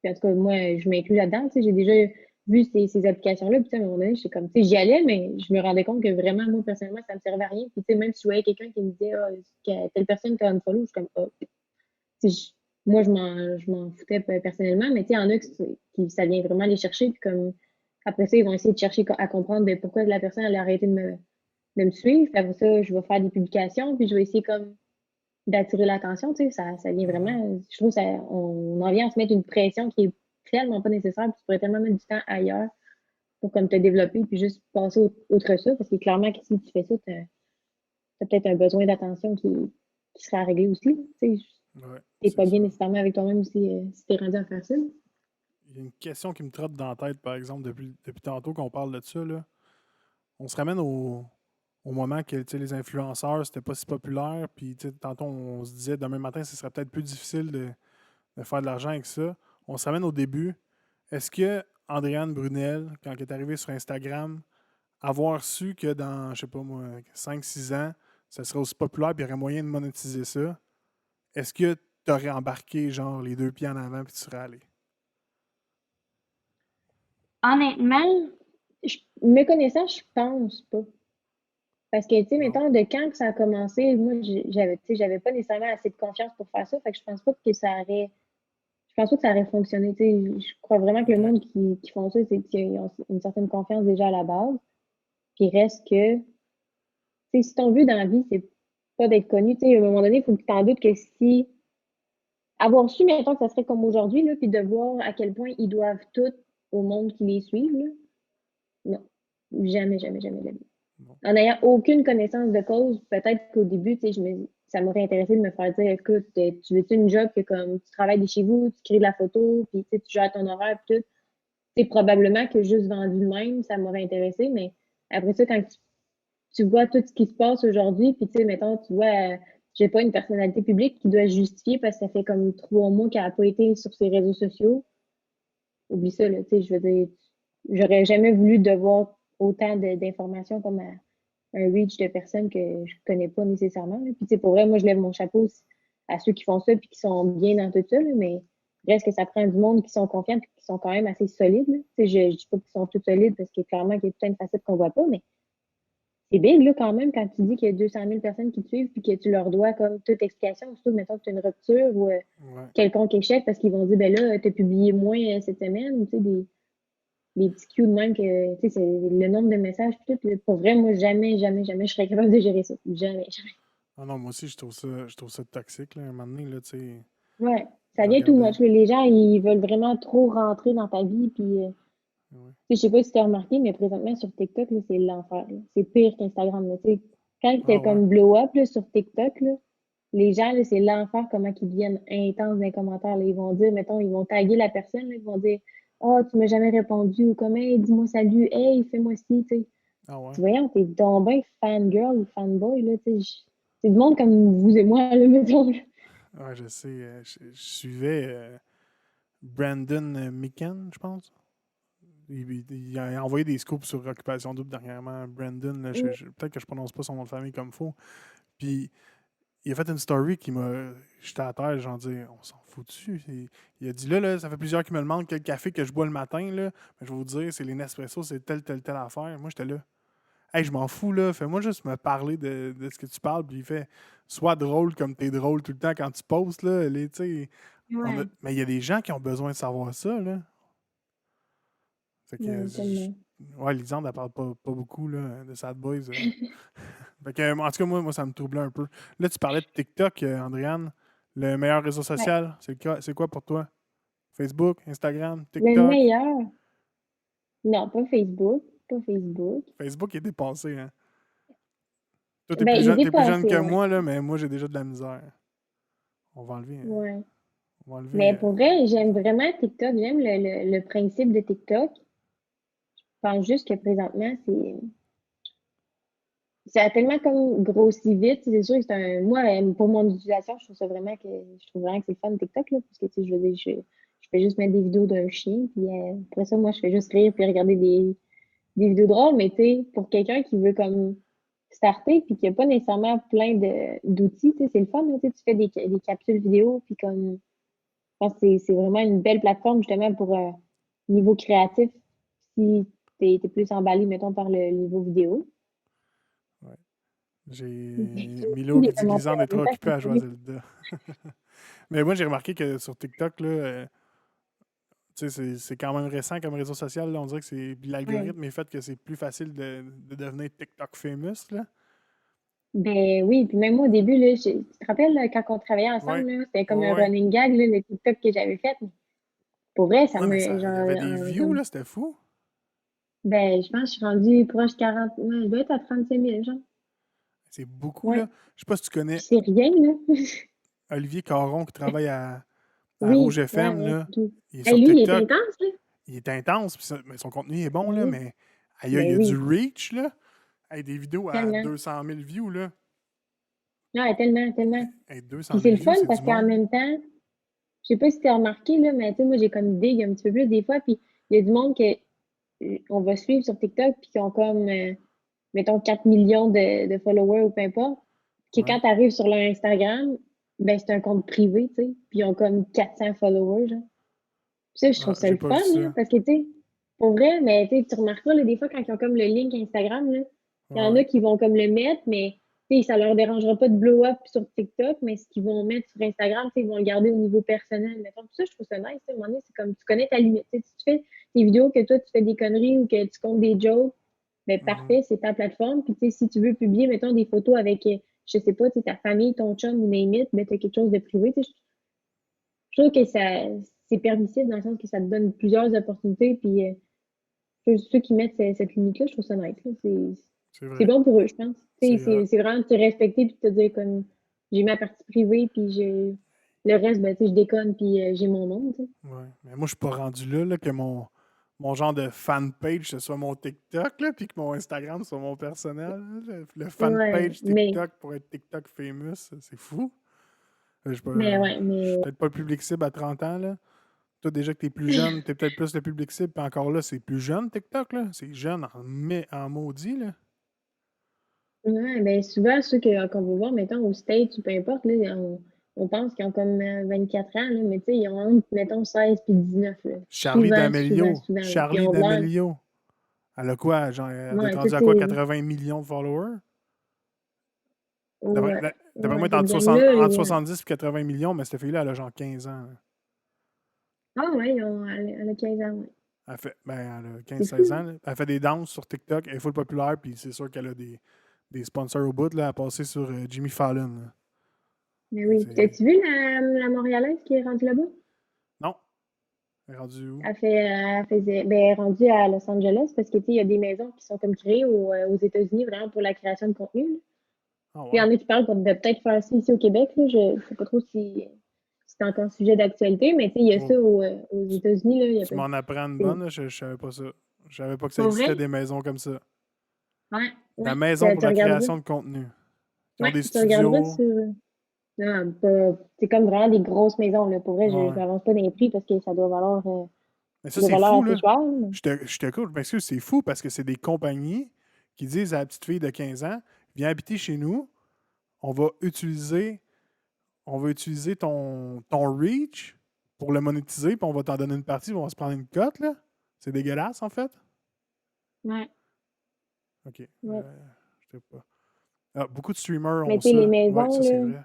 en tout cas, moi, je m'inclus là-dedans. Tu sais, j'ai déjà vu ces applications-là. Puis tu sais, à un moment donné, j'étais comme, tu sais, j'y allais, mais je me rendais compte que vraiment, moi, personnellement, ça me servait à rien. Puis tu sais, même si je voyais quelqu'un qui me disait, ah, que telle personne t'a unfollow, je suis comme, ah, tu sais, moi, je m'en foutais personnellement, mais tu sais, il y en a ça vient vraiment les chercher. Puis comme, après ça, ils vont essayer de chercher à comprendre ben, pourquoi la personne elle a arrêté de me suivre. Puis après ça, je vais faire des publications, puis je vais essayer comme d'attirer l'attention, tu sais, ça vient mhm. vraiment, je trouve, on en vient à se mettre une pression qui est tellement pas nécessaire, puis tu pourrais tellement mettre du temps ailleurs pour comme te développer, puis juste passer autre ça, parce que clairement que si tu fais ça, t'as peut-être un besoin d'attention qui sera à régler aussi, tu sais, Ouais, t'es c'est pas bien ça. nécessairement avec toi-même aussi, si t'es rendu à faire ça. Il y a une question qui me trotte dans la tête, par exemple, depuis tantôt qu'on parle de ça, là. On se ramène au moment que tu sais, les influenceurs, c'était pas si populaire, puis tu sais, tantôt on se disait demain matin, ce serait peut-être plus difficile de faire de l'argent avec ça. On se ramène au début. Est-ce que Andréane Brunel, quand elle est arrivée sur Instagram, avoir su que dans, je sais pas moi, 5-6 ans, ça serait aussi populaire et il y aurait moyen de monétiser ça, est-ce que tu aurais embarqué genre les deux pieds en avant puis tu serais allé? Honnêtement, me connaissant, je pense pas. Parce que, tu sais, Non. mettons, de quand que ça a commencé, moi, j'avais, tu sais, j'avais pas nécessairement assez de confiance pour faire ça. Fait que je pense pas que ça aurait je pense pas que ça aurait fonctionné. Tu sais, je crois vraiment que le OK. monde qui font ça, c'est qu'ils ont une certaine confiance déjà à la base. Puis reste que, tu sais, si ton but dans la vie, c'est pas d'être connu, tu sais, à un moment donné, il faut que tu t'en doutes que si, avoir su, mettons, que ça serait comme aujourd'hui, là, puis de voir à quel point ils doivent tout au monde qui les suit, là, non. Jamais, jamais, jamais de la vie. Bon. En n'ayant aucune connaissance de cause, peut-être qu'au début, tu sais, ça m'aurait intéressé de me faire dire, écoute, tu veux-tu une job que comme tu travailles de chez vous, tu crées de la photo, puis tu sais, tu gères ton horaire, puis tout. C'est probablement que juste vendu de même, ça m'aurait intéressé, mais après ça, quand tu vois tout ce qui se passe aujourd'hui, puis tu sais, mettons, tu vois, j'ai pas une personnalité publique qui doit se justifier parce que ça fait comme 3 mois qu'elle a pas été sur ses réseaux sociaux. Oublie ça, là, tu sais, je veux dire, j'aurais jamais voulu devoir autant d'informations comme un reach de personnes que je connais pas nécessairement. Là. Puis, tu sais, pour vrai, moi, je lève mon chapeau à ceux qui font ça puis qui sont bien dans tout ça, là, mais reste que ça prend du monde qui sont confiants puis qui sont quand même assez solides. Là. Tu sais, je dis pas qu'ils sont tous solides parce que clairement, qu'il y a plein de facettes qu'on voit pas, mais c'est big, là, quand même, quand tu dis qu'il y a 200 000 personnes qui te suivent puis que tu leur dois comme toute explication, surtout, mettons que tu as une rupture ou Ouais. quelconque échec parce qu'ils vont dire, ben là, tu as publié moins cette semaine, ou tu sais, des petits cues de même que, tu sais, c'est le nombre de messages, puis tout. Pour vrai, moi, jamais, jamais, jamais, je serais capable de gérer ça. Jamais, jamais. Ah non, moi aussi, je trouve ça toxique, là, un moment donné, là, tu sais, Ouais, ça de vient tout regarder. much. Là. Les gens, ils veulent vraiment trop rentrer dans ta vie, puis, Ouais. tu sais, je sais pas si tu as remarqué, mais présentement, sur TikTok, là, c'est l'enfer. Là. C'est pire qu'Instagram, là, tu sais. Quand Ah t'es ouais. comme blow-up, là, sur TikTok, là, les gens, là, c'est l'enfer comment ils deviennent intenses dans les commentaires, là. Ils vont dire, mettons, ils vont taguer la personne, là, ils vont dire, Oh, tu m'as jamais répondu, ou comme, hey, dis-moi salut, hey, fais-moi ci, tu sais. Ah ouais? Tu voyons, t'es donc ben fangirl ou fanboy, là, tu sais. C'est du monde comme vous et moi, là, mettons, là. Ouais, je sais. Je suivais Brandon Mikan, je pense. Il a envoyé des scoops sur Occupation Double dernièrement. Brandon, là, Mm. peut-être que je prononce pas son nom de famille comme faut. Puis il a fait une story qui m'a. J'étais à terre, j'en dis, on s'en fout-tu? Il a dit là, ça fait plusieurs qui me demandent quel café que je bois le matin, là. Mais je vais vous dire, c'est les Nespresso, c'est telle affaire. Moi, j'étais là. Hey, je m'en fous, là. Fais-moi juste me parler de ce que tu parles. Puis il fait, sois drôle comme t'es drôle tout le temps quand tu postes, là. Tu sais, Ouais, mais il y a des gens qui ont besoin de savoir ça, là. Fait que, ouais, tellement. ouais, Lisande, elle parle pas beaucoup, là, de Sad Boys. Fait que, en tout cas, moi, ça me troublait un peu. Là, tu parlais de TikTok, Andréane. Le meilleur réseau Ouais. social, c'est quoi pour toi? Facebook, Instagram, Le TikTok? meilleur, non, pas Facebook, pas Facebook. Facebook est dépassé, hein? Toi, Ben, il est t'es plus jeune dépassé, que ouais. moi, là, mais moi, j'ai déjà de la misère. On va enlever. Ouais. On va enlever. Mais pour vrai, j'aime vraiment TikTok. J'aime le principe de TikTok. Je pense juste que présentement, ça a tellement comme grossi vite. C'est sûr que c'est un. Moi, pour mon utilisation, je trouve vraiment que c'est le fun TikTok, là, parce que, tu sais, je veux dire, je fais juste mettre des vidéos d'un chien, puis après ça, moi, je fais juste rire puis regarder des vidéos drôles, mais tu sais, pour quelqu'un qui veut comme starter puis qui a pas nécessairement plein d'outils, tu sais, c'est le fun, là, tu sais, tu fais des capsules vidéo, puis comme, je pense que c'est vraiment une belle plateforme, justement, pour niveau créatif, si t'es plus emballé, mettons, par le niveau vidéo. Ouais. J'ai Milo Il qui est dit que mon père Lisande est en trop même temps, occupée à jouer à Zelda. Mais moi, j'ai remarqué que sur TikTok, là, tu sais, c'est quand même récent comme réseau social. Là, on dirait que c'est. Puis ouais. l'algorithme est fait que c'est plus facile de devenir TikTok famous, là. Ben oui, puis même moi au début, là, tu te rappelles là, quand on travaillait Ouais. ensemble, là, c'était comme Ouais, un ouais. running gag, là, le TikTok que j'avais fait. Pour vrai, ça Ouais, mais me ça, il y avait des genre views, comme là, c'était fou. ben je pense que je suis rendue proche de 40. Ouais, je dois être à 35 000 genre. C'est beaucoup, Ouais. là. Je sais pas si tu connais Puis c'est rien, là. Olivier Caron qui travaille à Oui, Rouge ouais, FM, ouais, là. c'est tout. Il est Hey, sur lui, il est TikTok. intense, là. Il est intense, puis mais son contenu est bon, Ben là, oui, mais aïe, il ben y a du oui, reach, là. Hey, des vidéos à tellement. 200 000 views, là. Ouais, tellement, tellement. Hey, Puis 200 c'est 000 le views, fun c'est du parce qu'en monde. même temps, je sais pas si tu as remarqué, là, mais tu sais, moi, j'ai comme dig un petit peu plus des fois, puis il y a du monde que on va suivre sur TikTok, puis qui ont comme mettons 4 millions de followers ou peu importe, que Ouais. quand tu arrives sur leur Instagram, ben c'est un compte privé, tu sais, puis ils ont comme 400 followers, genre. Puis ça, je trouve Ah, ça j'ai le pas fun, vu là, ça. parce que, tu sais, pour vrai, mais tu sais, tu remarqueras, là, des fois, quand ils ont comme le link Instagram, là, il y Ouais, en a ouais. qui vont comme le mettre, mais, tu sais, ça leur dérangera pas de blow up sur TikTok, mais ce qu'ils vont mettre sur Instagram, tu sais, ils vont le garder au niveau personnel, mettons. Puis ça, je trouve ça nice, tu sais, à un moment donné, c'est comme, tu connais ta limite, tu sais, si tu fais des vidéos que toi, tu fais des conneries ou que tu comptes des jokes, ben Mhm. parfait, c'est ta plateforme. Puis tu sais, si tu veux publier, mettons, des photos avec, je sais pas, tu sais, ta famille, ton chum ou name it, ben t'as quelque chose de privé. Tu sais, je trouve que c'est permissif dans le sens que ça te donne plusieurs opportunités. Puis ceux qui mettent cette limite-là, je trouve ça nice, là. C'est C'est vrai. bon pour eux, je pense. Tu sais, C'est hot. c'est vraiment de te respecter puis de te dire comme j'ai ma partie privée puis le reste, ben tu sais, je déconne puis j'ai mon monde, tu sais. Ouais. Mais moi, je suis pas rendu là, que mon genre de fanpage, ce soit mon TikTok, là, puis que mon Instagram soit mon personnel. Le Ouais, fanpage TikTok pour être TikTok famous, c'est fou. ouais, Je suis mais peut-être pas le public cible à 30 ans, là. Toi, déjà que t'es plus jeune, t'es peut-être plus le public cible, puis encore là, c'est plus jeune TikTok, là. C'est jeune en maudit, là. ouais, ben souvent, ceux qu'on va voir, mettons, au States ou peu importe, là, on pense qu'ils ont comme 4 ans, là, mais tu sais, ils ont entre, mettons, 16 puis 19, là. Charlie Souvent, D'Amelio. souvent, là. Puis ils Charlie ont de l'air, D'Amelio. Elle a quoi? Genre, elle doit être ouais, tout rendue à quoi? est, 80 millions de followers? D'après ouais, d'après moi, ouais, elle est cette gang-là, entre 70 et 80 millions, mais cette fille-là, elle a genre 15 ans, là. ah ouais, elle a 15 ans, ouais. Elle a C'est 15-16 ans, fou, là. Elle fait des danses sur TikTok, elle est full populaire, puis c'est sûr qu'elle a des sponsors au bout, là, à passer sur Jimmy Fallon, là. mais oui. Puis C'est... t'as-tu vu la Montréalaise qui est rendue là-bas? Non, elle est rendue où? Ben, elle est rendue à Los Angeles parce que, tu sais, il y a des maisons qui sont comme créées aux États-Unis vraiment pour la création de contenu, là. Ah Puis il y ouais. en a qui parlent de peut-être faire ça ici au Québec, là. Je sais pas trop si c'est encore sujet d'actualité, mais tu sais, il y a Oh, ça aux États-Unis, là, il y a tu pas. m'en apprends une C'est bonne, là, je savais pas ça. Je savais pas que ça pas existait vrai? des maisons comme ça. Ouais, La ouais. maison pour Tu la regarderas. création de contenu. Ils ont Ouais, des tu regarderas studios. sur. Non, pas. C'est comme vraiment des grosses maisons, là. Pour vrai, je Ouais. n'avance pas dans les prix parce que Mais ça ça, doit c'est valoir fou, assez là. cher, mais- Je te cours, je m'excuse, c'est fou parce que c'est des compagnies qui disent à la petite fille de 15 ans, viens habiter chez nous, on va utiliser, on va utiliser ton reach pour le monétiser, puis on va t'en donner une partie, on va se prendre une cote, là. C'est dégueulasse, en fait. Ouais, OK. ouais. Je sais pas. Ah, beaucoup de streamers Mais ont tu sais, les ça. Oui, maisons, ça, c'est là. vrai.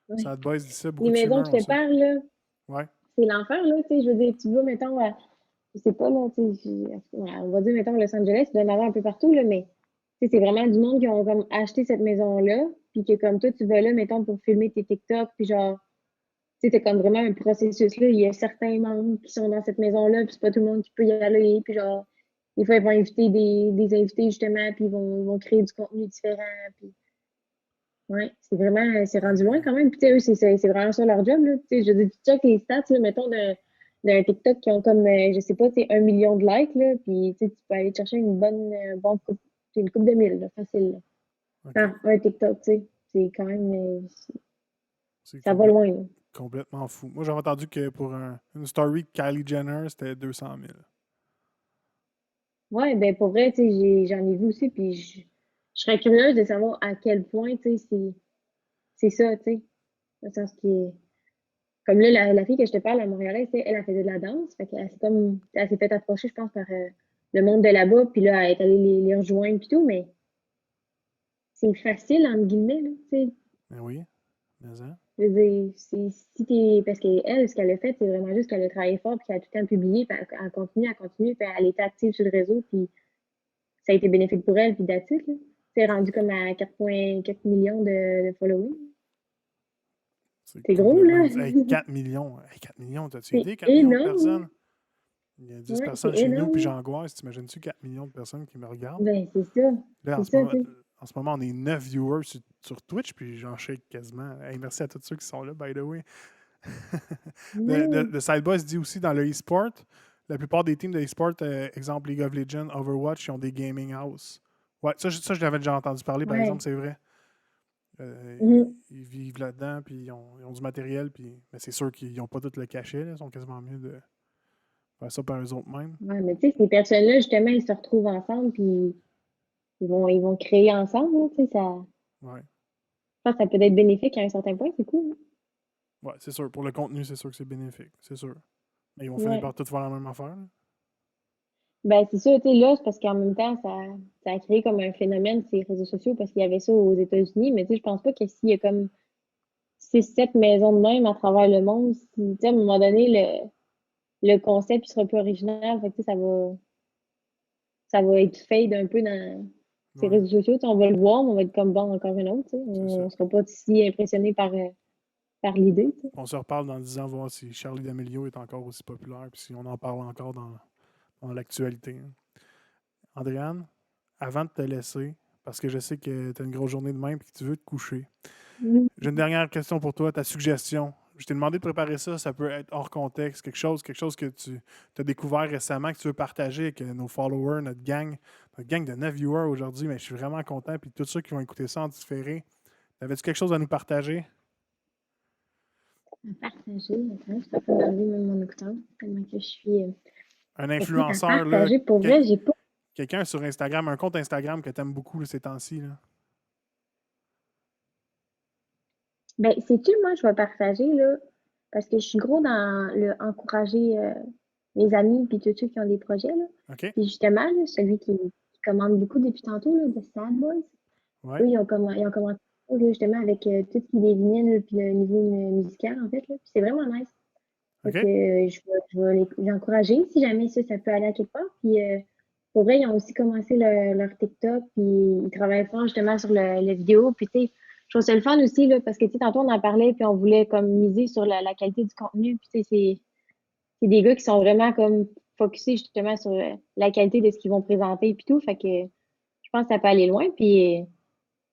Ouais. Sad Boys dit ça, beaucoup Les de maisons streamers que ont je te ça. parle, là, Ouais. c'est l'enfer, là. Tu sais, je veux dire, tu vas, mettons, je sais pas, là, tu sais, on va dire, mettons, Los Angeles, il doit y en avoir un peu partout, là, mais tu sais, c'est vraiment du monde qui ont comme acheté cette maison-là, puis que comme toi, tu vas là, mettons, pour filmer tes TikTok, puis genre, tu sais, c'est comme vraiment un processus, là. Il y a certains membres qui sont dans cette maison-là, puis c'est pas tout le monde qui peut y aller, puis genre, des fois, ils vont inviter des invités, justement, puis ils vont créer du contenu différent, puis ouais, c'est vraiment, c'est rendu loin Euh, quand même. Puis, tu sais, eux, c'est vraiment ça leur job, là. Tu sais, je veux dire, tu check les stats, là, mettons, d'un TikTok qui ont comme, je sais pas, tu sais, 1 million de likes, là. Puis, tu sais, tu peux aller chercher une bonne coupe, c'est une coupe de mille, là, facile, là. OK. Par un TikTok, tu sais. C'est quand même, C'est ça va loin, là. complètement fou. Moi, j'avais entendu que pour une story de Kylie Jenner, c'était 200 000. Ouais, ben, pour vrai, tu sais, j'en ai vu aussi, puis je serais curieuse de savoir à quel point, tu sais, c'est ça, tu sais. Dans le sens qui est. Comme là, la fille que je te parle à Montréal, elle faisait de la danse. Fait qu'elle s'est comme, elle s'est fait approcher, je pense, par le monde de là-bas. Puis là, elle est allée les rejoindre puis tout. Mais c'est facile, entre guillemets, là, tu sais. Ben oui, mais hein. Je veux dire, si t'es, parce qu'elle, ce qu'elle a fait, c'est vraiment juste qu'elle a travaillé fort puis qu'elle a tout le temps publié. Puis elle continue. Puis elle était active sur le réseau. Puis ça a été bénéfique pour elle. Puis that's it, là. C'est rendu comme à 4,4 millions de followers. C'est C'est gros, complètement. là. Hey, 4 millions. Hey, 4 millions, t'as-tu C'est idée? 4 millions de énorme, là. personnes? Il y a 10 Ouais, c'est personnes chez nous, puis énorme, là. j'angoisse. T'imagines-tu 4 millions de personnes qui me regardent? Ben, c'est ça. Là, C'est ça, tu sais. en ce moment, on est 9 viewers sur Twitch, puis j'en shake quasiment. Hey, merci à tous ceux qui sont là, by the way. Ouais. Le Sideboss dit aussi dans le e-sport, la plupart des teams de e-sport, exemple League of Legends, Overwatch, ils ont des gaming house. Ouais, ça je l'avais déjà entendu parler, par exemple, Ouais. c'est vrai. Ils vivent là-dedans, puis ils ont du matériel, puis mais c'est sûr qu'ils n'ont pas tout le cachet, là, ils sont quasiment mieux de faire ça par eux autres mêmes. Ouais, mais tu sais, ces personnes-là, justement, ils se retrouvent ensemble, puis ils vont créer ensemble, là, tu sais, ça, Ouais. je pense que ça peut être bénéfique à un certain point, c'est cool, Ouais, c'est sûr. Pour le contenu, c'est sûr que c'est bénéfique. C'est sûr. Mais ils vont hein. finir Ouais. par tout faire la même affaire, là. Ben, c'est sûr, tu sais, là, c'est parce qu'en même temps, ça a créé comme un phénomène, ces réseaux sociaux, parce qu'il y avait ça aux États-Unis, mais tu sais, je pense pas que s'il y a comme 6, 7 maisons de même à travers le monde, si, tu sais, à un moment donné, le concept, il sera plus original, fait que, tu sais, ça va être fade un peu dans ces Ouais, réseaux sociaux, tu sais, on va le voir, mais on va être comme bon, encore une autre, tu sais, c'est ça. on sera pas si impressionné par l'idée, tu sais. On se reparle dans 10 ans, voir si Charlie D'Amelio est encore aussi populaire, puis si on en parle encore dans l'actualité, hein. Andréane, avant de te laisser, parce que je sais que tu as une grosse journée de même et que tu veux te coucher, Mhm. j'ai une dernière question pour toi, ta suggestion. Je t'ai demandé de préparer ça, ça peut être hors contexte, quelque chose que tu as découvert récemment, que tu veux partager avec nos followers, notre gang de 9 viewers aujourd'hui, mais je suis vraiment content, puis tous ceux qui vont écouter ça en différé. Avais-tu quelque chose à nous partager? À partager, attends, je suis en train d'enlever même mon écouteur, tellement que je suis. Un Écoute, à influenceur, là, partager, pour quel- vrai, j'ai pas. quelqu'un sur Instagram, un compte Instagram que tu aimes beaucoup là, ces temps-ci, là. Ben, sais-tu, moi, je vais partager, là, parce que je suis gros dans le encourager mes amis puis tous ceux qui ont des projets, là. OK? Puis justement, là, celui qui commande beaucoup depuis tantôt, là, de Sad Boys, Ouais. eux, ils ont commencé là, justement avec tout ce qui est des vinyles puis le niveau musical, en fait, là. Puis c'est vraiment nice. Fait que OK? je vais les encourager si jamais ça peut aller à quelque part. Puis pour vrai, ils ont aussi commencé leur TikTok, puis ils travaillent fort justement sur les vidéos. Puis tu sais, je trouve ça le fun aussi, là, parce que tu sais, tantôt on en parlait, puis on voulait comme miser sur la qualité du contenu. Puis tu sais, c'est des gars qui sont vraiment comme focusés justement sur la qualité de ce qu'ils vont présenter puis tout. Fait que je pense que ça peut aller loin. Puis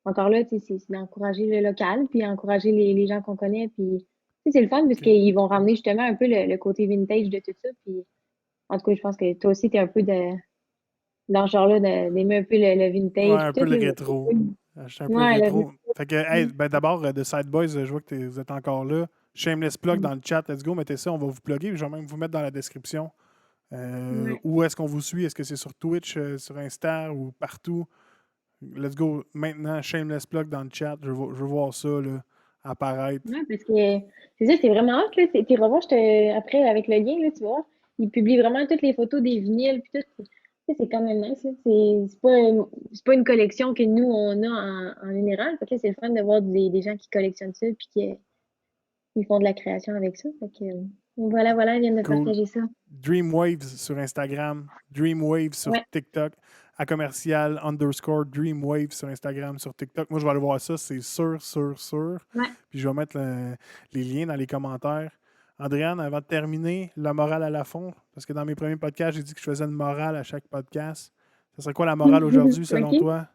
encore là, tu sais, c'est d'encourager le local, puis encourager les gens qu'on connaît, puis sais, c'est le fun parce Ok. qu'ils vont ramener justement un peu le côté vintage de tout ça. Puis, en tout cas, je pense que toi aussi, t'es un peu dans ce genre-là, d'aimer un peu le Ouais, vintage. un Puis peu tout, le là, rétro. Je suis un peu ouais, rétro. Fait que, hey, mm, ben d'abord, de Side Boys, je vois que vous êtes encore là. Shameless plug mm, dans le chat. Let's go, mettez ça, on va vous plugger. Je vais même vous mettre dans la description. ouais. Où est-ce qu'on vous suit? Est-ce que c'est sur Twitch, sur Insta ou partout? Let's go. Maintenant, shameless plug dans le chat. Je veux voir ça là, apparaître. Ouais, parce que c'est ça, c'est vraiment hot, là. Puis revoir, après, avec le lien, là, tu vois, il publie vraiment toutes les photos des vinyles, puis tout. Tu sais, c'est quand même nice, là. C'est pas une collection que nous, on a en général. Fait que là, c'est le fun de voir des gens qui collectionnent ça, puis qui ils font de la création avec ça. Fait que, voilà, ils viennent de Cool. partager ça. Dreamwaves sur Instagram, Dreamwaves sur Ouais. TikTok, à commercial underscore Dreamwaves sur Instagram, sur TikTok. Moi, je vais aller voir ça, c'est sûr. Ouais. Puis je vais mettre les liens dans les commentaires. Andréane, avant de terminer, la morale à la fond, parce que dans mes premiers podcasts, j'ai dit que je faisais une morale à chaque podcast. Ce serait quoi la morale aujourd'hui, selon OK. toi?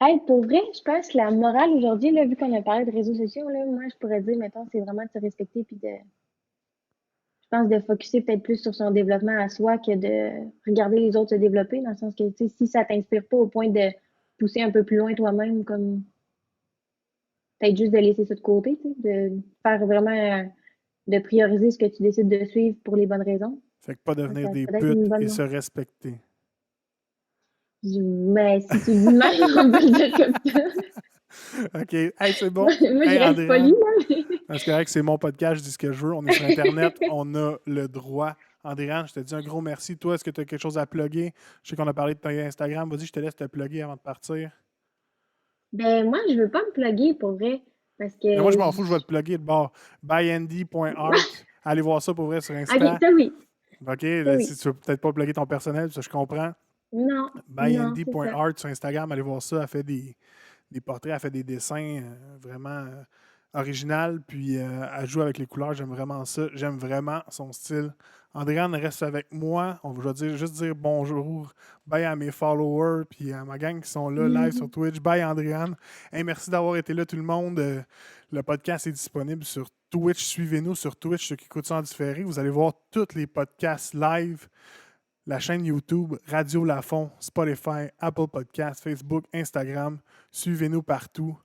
Hey, pour vrai, je pense que la morale aujourd'hui, là, vu qu'on a parlé de réseaux sociaux, là, moi, je pourrais dire, mettons, c'est vraiment de se respecter puis je pense, de focuser peut-être plus sur son développement à soi que de regarder les autres se développer, dans le sens que, tu sais, si ça t'inspire pas au point de pousser un peu plus loin toi-même, comme peut-être juste de laisser ça de côté, tu sais, de faire vraiment, de prioriser ce que tu décides de suivre pour les bonnes raisons. Fait que pas Ça, devenir ça des peut être une putes et bonne. se respecter. Mais si tu le dis de même, on peut le dire comme ça. OK. Hey, c'est Moi, bon. moi, je Hey, reste polie, Andréane. là. C'est correct, c'est mon podcast, je dis ce que je veux. On est sur Internet, on a le droit. Andréane, je te dis un gros merci. Toi, est-ce que tu as quelque chose à plugger? Je sais qu'on a parlé de ton Instagram. Vas-y, je te laisse te plugger avant de partir. Ben, moi, je veux pas me plugger pour vrai, parce Mais moi, je que m'en fous, je vais te plugger de bord. Byandy.art. Allez voir ça pour vrai sur Ok, Insta. ça oui, OK? ça Si oui. tu veux peut-être pas plugger ton personnel, ça je comprends. Non, non, c'est ça. Byandy.art sur Instagram, allez voir ça. Elle fait des portraits, elle fait des dessins vraiment original, puis elle joue avec les couleurs, j'aime vraiment ça, j'aime vraiment son style. Andréane reste avec moi, on va juste dire bonjour, bye à mes followers, puis à ma gang qui sont là live sur Mhm. Twitch, bye Andréane. Hey, merci d'avoir été là tout le monde. Le podcast est disponible sur Twitch, suivez-nous sur Twitch, ceux qui écoutent ça en différé, vous allez voir tous les podcasts live, la chaîne YouTube, Radio Lafond, Spotify, Apple Podcasts, Facebook, Instagram. Suivez-nous partout.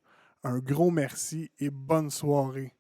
Un gros merci et bonne soirée.